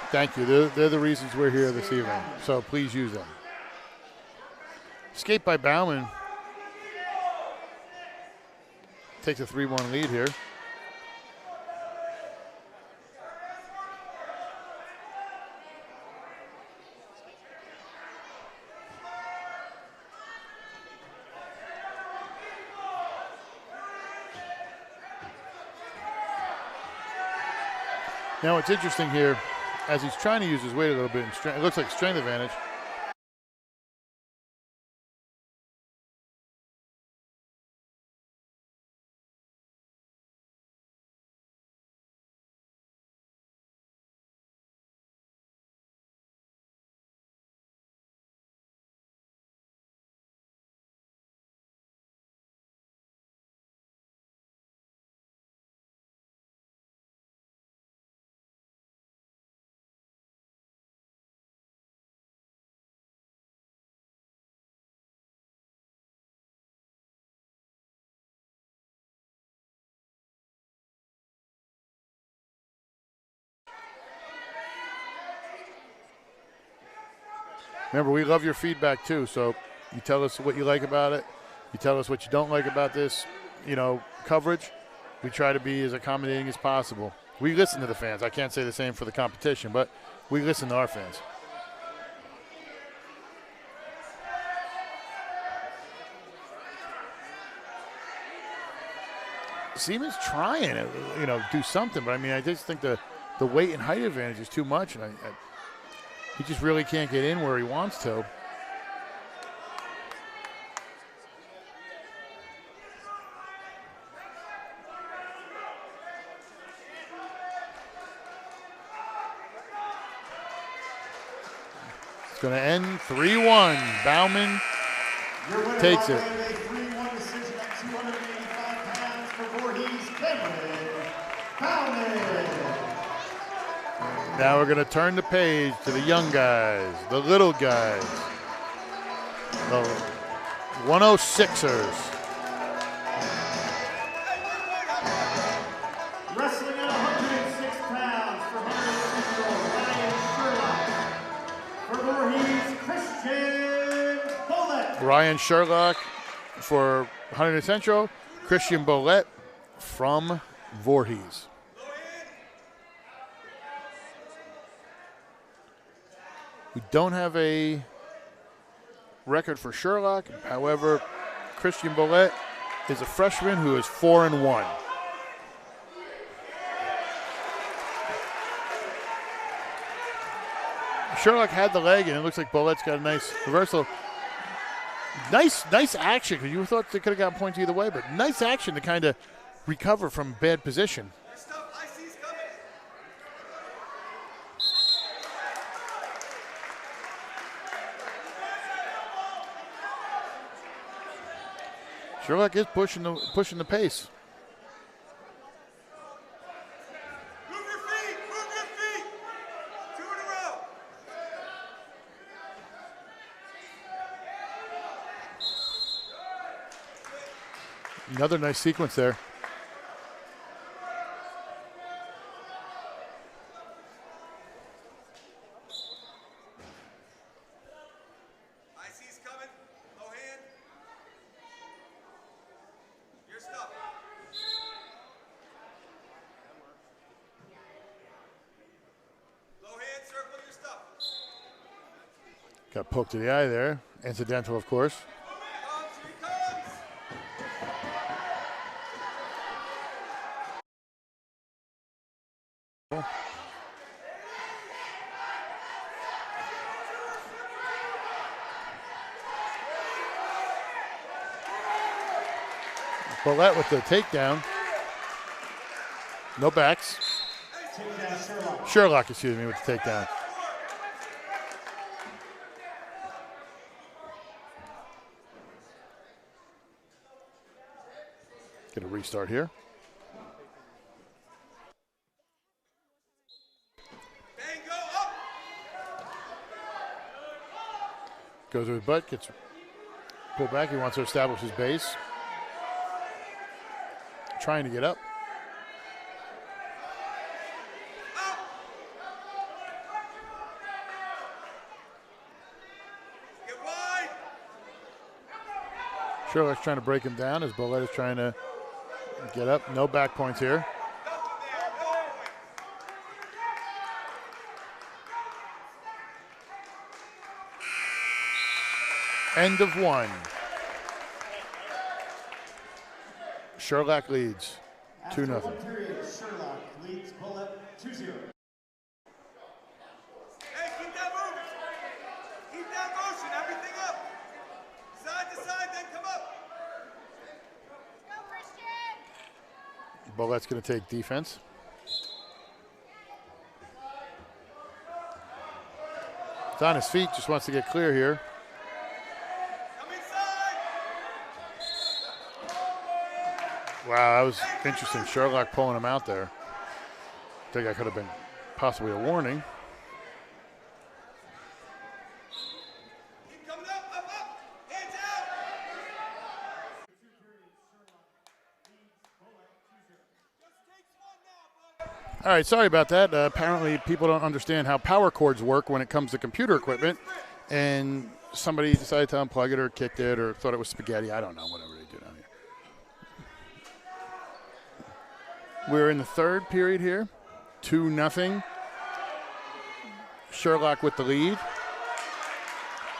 Thank you. They're the reasons we're here this evening, so please use them. Escape by Bauman. Takes a 3-1 lead here. Now what's interesting here, as he's trying to use his weight a little bit, it looks like strength advantage. Remember, we love your feedback too, so you tell us what you like about it. You tell us what you don't like about this, coverage. We try to be as accommodating as possible. We listen to the fans. I can't say the same for the competition, but we listen to our fans. Siemens trying to, do something, but I just think the weight and height advantage is too much, and he just really can't get in where he wants to. It's going to end 3-1. Bauman takes it. A 3-1 decision at 285 pounds for Voorhees Vikings. Now we're going to turn the page to the young guys, the little guys, the 106ers. Wrestling at 106 pounds for Hunterdon Central, Ryan Sherlock. For Voorhees, Christian Bullet. Ryan Sherlock for Hunterdon Central, Christian Bullet from Voorhees. We don't have a record for Sherlock. However, Christian Bullet is a freshman who is 4-1. Sherlock had the leg, and it looks like Bullet's got a nice reversal. Nice action, because you thought they could have gotten points either way, but nice action to kind of recover from bad position. Sherlock is pushing the pace. Move your feet! 2 in a row! Another nice sequence there. IC's coming. Low hand. Your stuff. Low hand, circle your stuff. Got poked to the eye there. Incidental, of course. Here he comes. Bullet with the takedown. No backs. Sherlock, excuse me, with the takedown. Get a restart here. Bang, go up. Goes to his butt, gets pulled back. He wants to establish his base. Trying to get up. Get wide. Sherlock's trying to break him down as Bolette is trying to get up. No back points here. End of one. Sherlock leads 2-0. After one period, Sherlock leads Bolette 2-0. Hey, keep that moving. Keep that motion. Everything up. Side to side, then come up. Bolette's going to take defense. He's on his feet, just wants to get clear here. Come inside. Wow, that was interesting. Sherlock pulling him out there. I think that could have been possibly a warning. Keep coming up, up, up. Hands out. Just takes one now, bud. All right, sorry about that. Apparently people don't understand how power cords work when it comes to computer equipment, and somebody decided to unplug it or kicked it or thought it was spaghetti. I don't know, whatever they do down here. We're in the third period here, 2-0. Sherlock with the lead.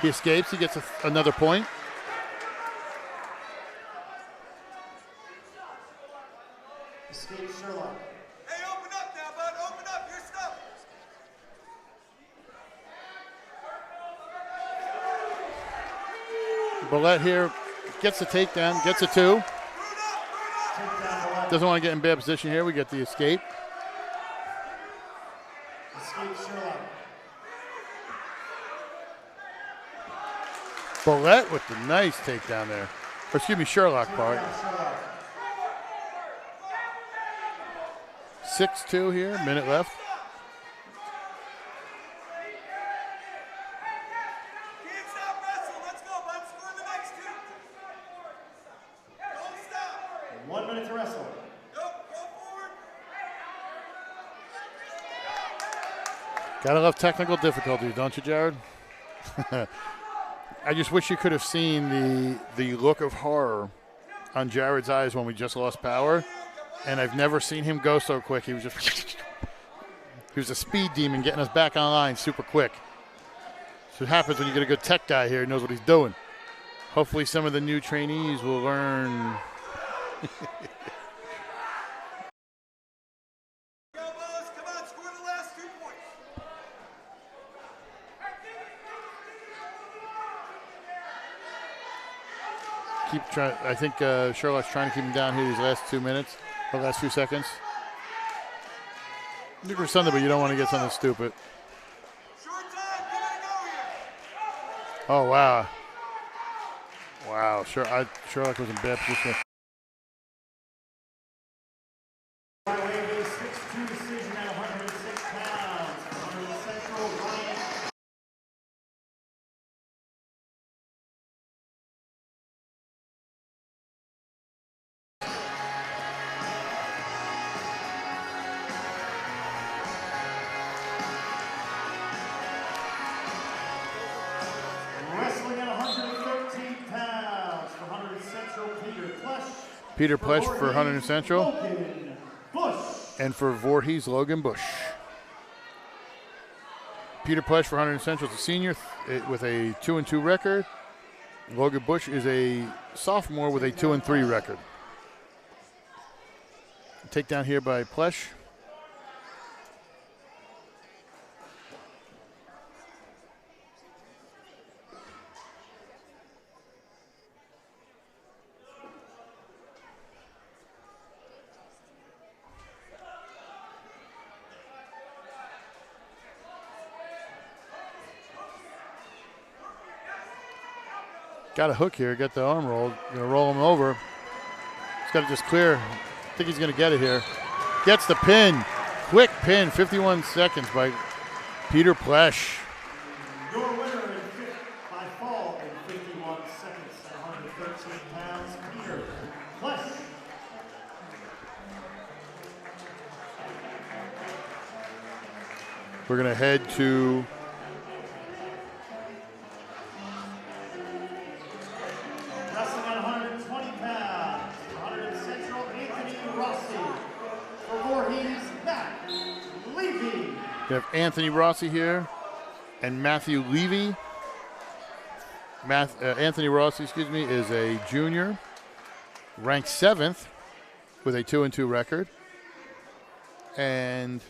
He escapes, he gets another point. Escape Sherlock. Hey, open up now, bud. Open up your stuff. Bolette here gets the takedown, gets a 2. Boot up, boot up. Takedown Bolette. Doesn't want to get in bad position here. We get the escape. Escape Sherlock. Bolette with the nice takedown there. Or excuse me, Sherlock part. Takedown Sherlock. 6-2 here, minute left. Can't stop wrestle. Let's go, bud. Score the next two. Don't stop. 1 minute to wrestle. Nope, go forward. Gotta love technical difficulties, don't you, Jared? I just wish you could have seen the look of horror on Jared's eyes when we just lost power. And I've never seen him go so quick. He was just he was a speed demon getting us back online super quick. So it happens when you get a good tech guy here who knows what he's doing. Hopefully some of the new trainees will learn. Go, boys. Come on, score the last 2 points. Keep trying. I think Sherlock's trying to keep him down here these last 2 minutes, the last few seconds. Look for something, but you don't want to get something stupid. Short time. Give it a go here. Oh wow, wow! Sherlock was in bad position. By way of a 6-2 decision at 106 pounds. Hunterdon Central Red Wrestling at 113 pounds for Hunterdon Central, Peter Plesh for Hunterdon Central, Logan Bush. and for Voorhees, Logan Bush. Peter Plesh for Hunterdon Central is a senior with a 2-2 record. Logan Bush is a sophomore with a 2-3 record. Takedown here by Plesh. Got a hook here, get the arm rolled. Gonna roll him over. He's got to just clear. I think he's gonna get it here. Gets the pin. Quick pin, 51 seconds by Peter Plesh. Your winner by fall in 51 seconds at 113 pounds, Peter Plesh. We're gonna head to Wrestling at Voorhees Levy. We have Anthony Rossi here and Matthew Levy. Anthony Rossi, is a junior, ranked 7th with a 2-2 record. And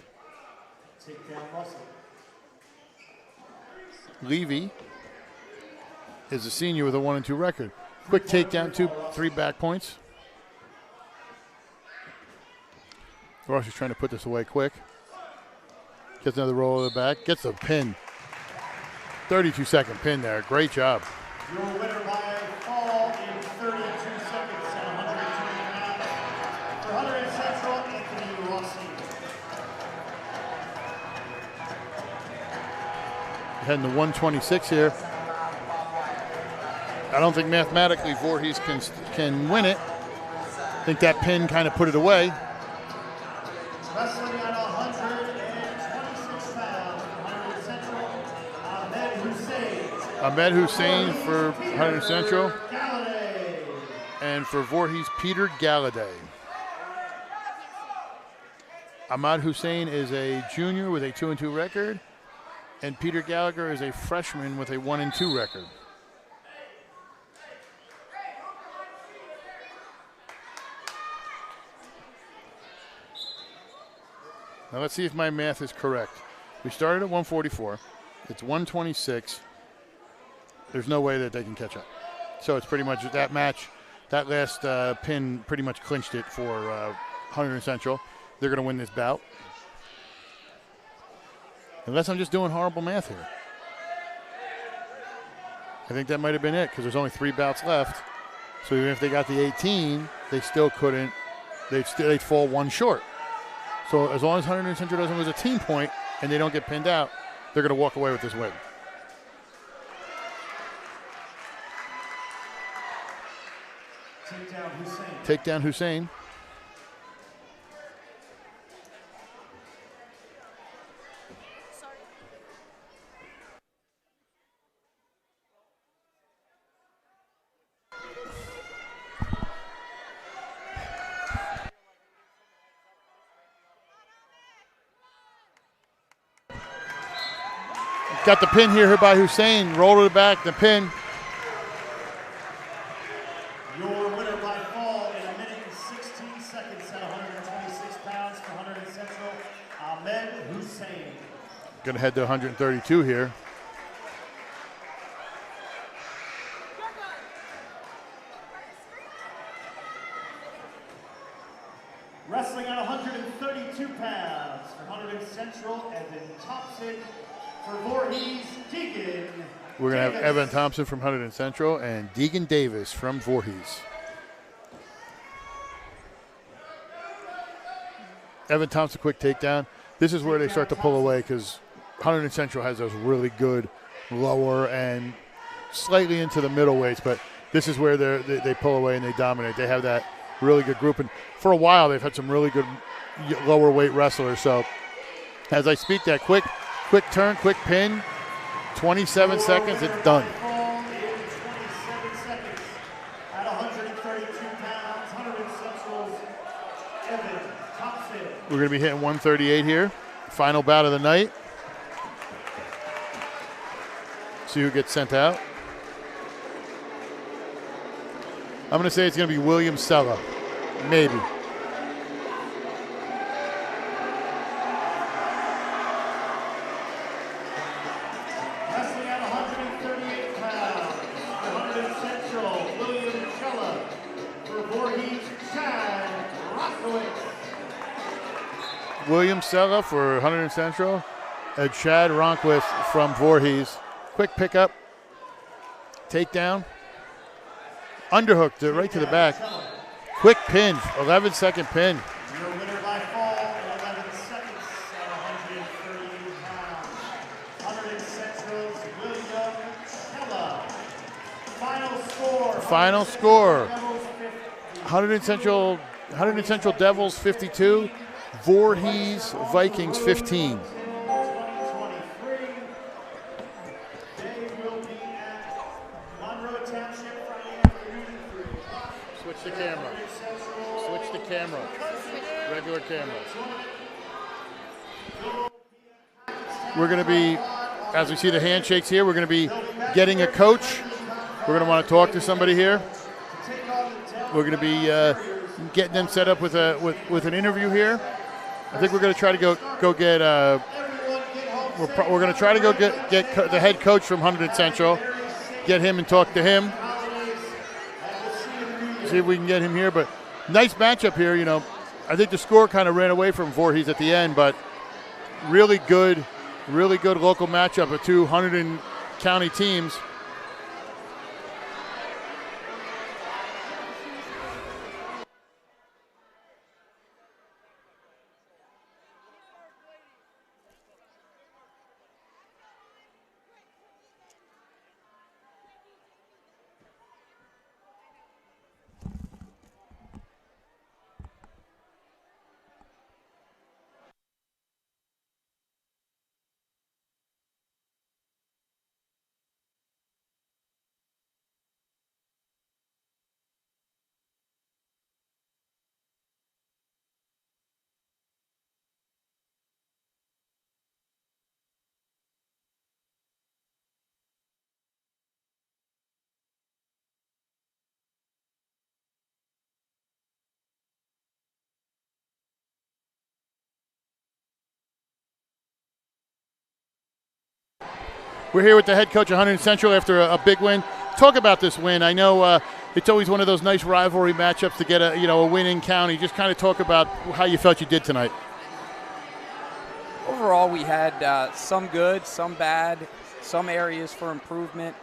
Levy is a senior with a 1-2 record. Quick takedown, 2-3 back points. Rossi's trying to put this away quick. Gets another roll of the back. Gets a pin. 32-second pin there. Great job. Your winner by fall in 32 seconds at 120 pounds. For Hunterdon Central, Anthony Rossi. Heading to 126 here. I don't think mathematically Voorhees can win it. I think that pin kind of put it away. Wrestling at 126 pounds, Hunterdon Central, Ahmed Hussein for Hunterdon Central. Galladay. And for Voorhees, Peter Galladay. Ahmad Hussein is a junior with a 2-2 record, and Peter Gallagher is a freshman with a 1-2 record. Now let's see if my math is correct. We started at 144. It's 126. There's no way that they can catch up. So it's pretty much that match. That last pin pretty much clinched it for Hunterdon Central. They're going to win this bout. Unless I'm just doing horrible math here. I think that might have been it because there's only 3 bouts left. So even if they got the 18, they still couldn't. They'd fall 1 short. So as long as Hunterdon Central doesn't lose a team point and they don't get pinned out, they're going to walk away with this win. Takedown Hussein. Got the pin here by Hussein. Roll to the back, the pin. Your winner by fall in 1 minute and 16 seconds at 126 pounds for Hunterdon Central, Ahmed Hussein. Going to head to 132 here. Wrestling at 132 pounds for Hunterdon Central, Evan Thompson. For Voorhees, Deegan We're going to have Davis. Evan Thompson from Hunterdon Central and Deegan Davis from Voorhees. Evan Thompson, quick takedown. This is where they start to pull away because Hunterdon Central has those really good lower and slightly into the middleweights, but this is where they pull away and they dominate. They have that really good group, and for a while they've had some really good lower weight wrestlers. So as I speak that quick turn, quick pin, 27 seconds, it's done. We're going to be hitting 138 here. Final bout of the night. See who gets sent out. I'm going to say it's going to be William Sella. Maybe. William Sella for Hunterdon Central, and Chad Ronquist from Voorhees. Quick pickup, takedown, underhooked it right to the back. Quick pin, 11-second pin. Your winner by fall in 11 seconds at 138 pounds. Hunterdon Central's William Sella. Final score. Hunterdon Central Devils 52. Voorhees Vikings 15. Switch the camera. Switch the camera. Regular camera. We're going to be, as we see the handshakes here, we're going to be getting a coach. We're going to want to talk to somebody here. We're going to be getting them set up with an interview here. I think we're going to try to go get. We're going to try to go get the head coach from Hunterdon Central, get him and talk to him. See if we can get him here. But nice matchup here. You know, I think the score kind of ran away from Voorhees at the end, but really good local matchup of two Hunterdon County teams. We're here with the head coach of Hunterdon Central after a big win. Talk about this win. I know it's always one of those nice rivalry matchups to get a win in county. Just kind of talk about how you felt you did tonight. Overall, we had some good, some bad, some areas for improvement.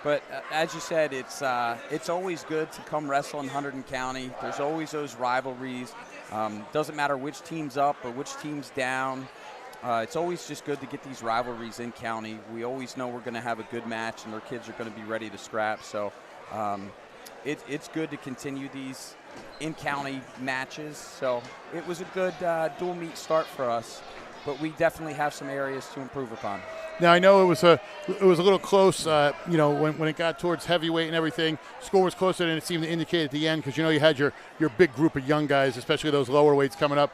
But as you said, it's always good to come wrestle in Hunterdon County. There's always those rivalries. Doesn't matter which team's up or which team's down. It's always just good to get these rivalries in county. We always know we're going to have a good match and our kids are going to be ready to scrap. So it's good to continue these in-county matches. So it was a good dual meet start for us, but we definitely have some areas to improve upon. Now I know it was a little close. When it got towards heavyweight and everything, score was closer than it seemed to indicate at the end because you had your big group of young guys, especially those lower weights coming up.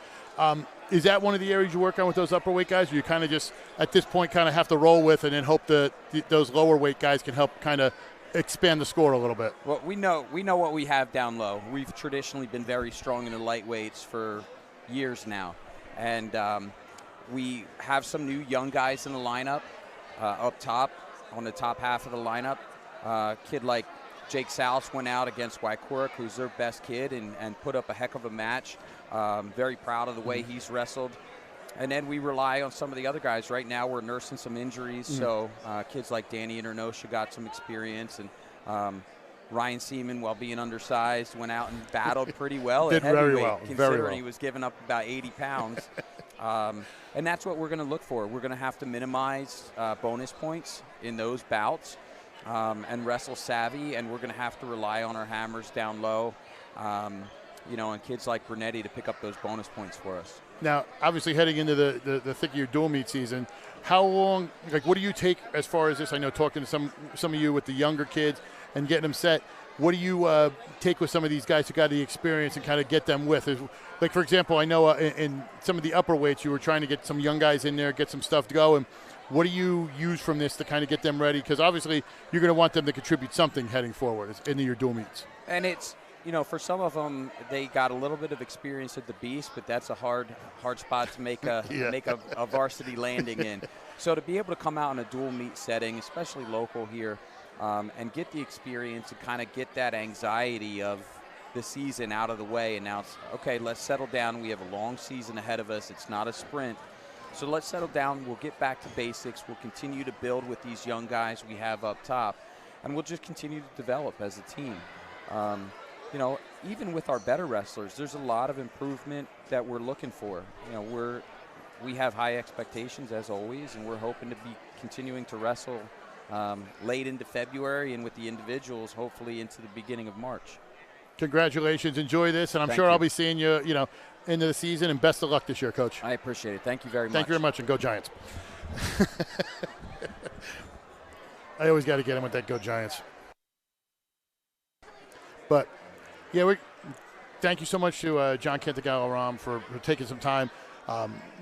Is that one of the areas you work on with those upper weight guys? Or you kind of just at this point kind of have to roll with and then hope that those lower weight guys can help kind of expand the score a little bit? Well, we know what we have down low. We've traditionally been very strong in the lightweights for years now, and we have some new young guys in the lineup up top on the top half of the lineup. Kid like Jake Salas went out against Wycoric, who's their best kid, and put up a heck of a match. Very proud of the way he's wrestled. And then we rely on some of the other guys. Right now we're nursing some injuries, so kids like Danny Internosha got some experience, and Ryan Seaman, while being undersized, went out and battled pretty well at heavyweight, very well, considering he was giving up about 80 pounds. And that's what we're going to look for. We're going to have to minimize bonus points in those bouts and wrestle savvy, and we're going to have to rely on our hammers down low. And kids like Bernetti to pick up those bonus points for us. Now, obviously heading into the thick of your dual meet season, how long, what do you take as far as this? I know talking to some of you with the younger kids and getting them set, what do you take with some of these guys who got the experience and kind of get them with? Like, for example, I know in some of the upper weights you were trying to get some young guys in there, get some stuff to go, and what do you use from this to kind of get them ready? Because obviously you're going to want them to contribute something heading forward into your dual meets. And it's, for some of them, they got a little bit of experience at the Beast, but that's a hard spot to make a varsity landing in. So to be able to come out in a dual meet setting, especially local here, and get the experience and kind of get that anxiety of the season out of the way, and now it's, okay, let's settle down. We have a long season ahead of us. It's not a sprint. So let's settle down. We'll get back to basics. We'll continue to build with these young guys we have up top, and we'll just continue to develop as a team. Even with our better wrestlers, there's a lot of improvement that we're looking for. We have high expectations as always, and we're hoping to be continuing to wrestle late into February, and with the individuals, hopefully into the beginning of March. Congratulations. Enjoy this, and I'm sure I'll be seeing you, into the season, and best of luck this year, Coach. I appreciate it. Thank you very much. Thank you very much, and go Giants. I always got to get him with that go Giants. But, yeah, thank you so much to John Kentagalo-Ram for taking some time.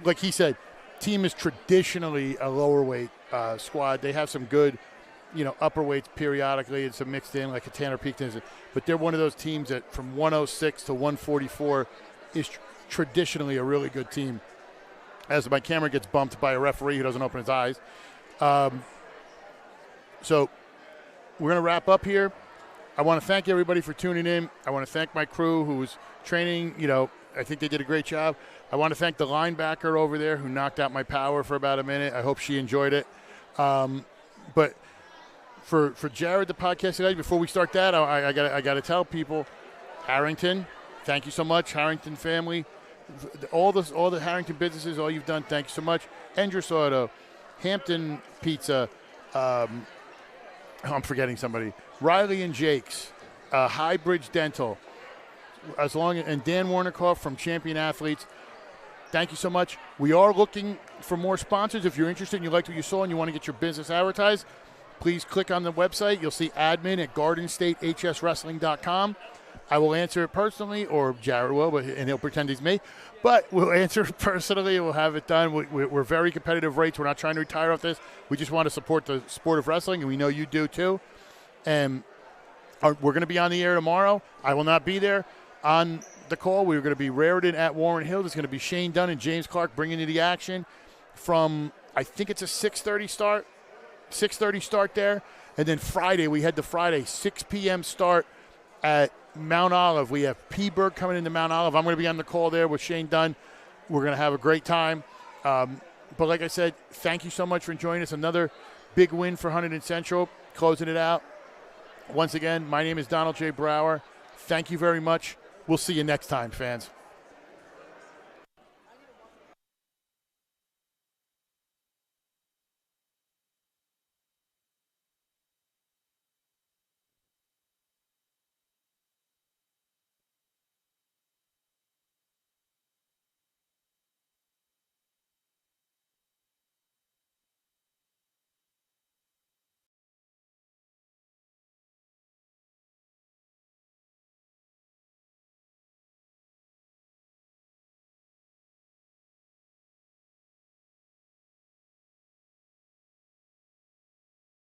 Like he said, team is traditionally a lower weight squad. They have some good, upper weights periodically and some mixed in, like a Tanner Peak. But they're one of those teams that from 106 to 144 is traditionally a really good team. As my camera gets bumped by a referee who doesn't open his eyes. So we're going to wrap up here. I want to thank everybody for tuning in. I want to thank my crew who was training. I think they did a great job. I want to thank the linebacker over there who knocked out my power for about a minute. I hope she enjoyed it. But for Jared, the podcast guy, before we start that, I got to tell people, Harrington, thank you so much, Harrington family, all the Harrington businesses, all you've done, thank you so much. Endress Auto, Hampton Pizza. I'm forgetting somebody. Riley and Jake's, Highbridge Dental, and Dan Warnikoff from Champion Athletes. Thank you so much. We are looking for more sponsors. If you're interested and you liked what you saw and you want to get your business advertised, please click on the website. You'll see admin at GardenStateHSWrestling.com. I will answer it personally, or Jared will, and he'll pretend he's me. But we'll answer it personally. We'll have it done. We're very competitive rates. We're not trying to retire off this. We just want to support the sport of wrestling, and we know you do too. And we're going to be on the air tomorrow. I will not be there on the call. We're going to be Raritan at Warren Hill. There's going to be Shane Dunn and James Clark bringing you the action from, I think it's a 6:30 start. 6:30 start there. And then Friday, we head to Friday, 6 p.m. start at Mount Olive. We have P-Berg coming into Mount Olive. I'm going to be on the call there with Shane Dunn. We're going to have a great time. But like I said, thank you so much for joining us. Another big win for Hunterdon Central, closing it out. Once again, my name is Donald J. Brower. Thank you very much. We'll see you next time, fans.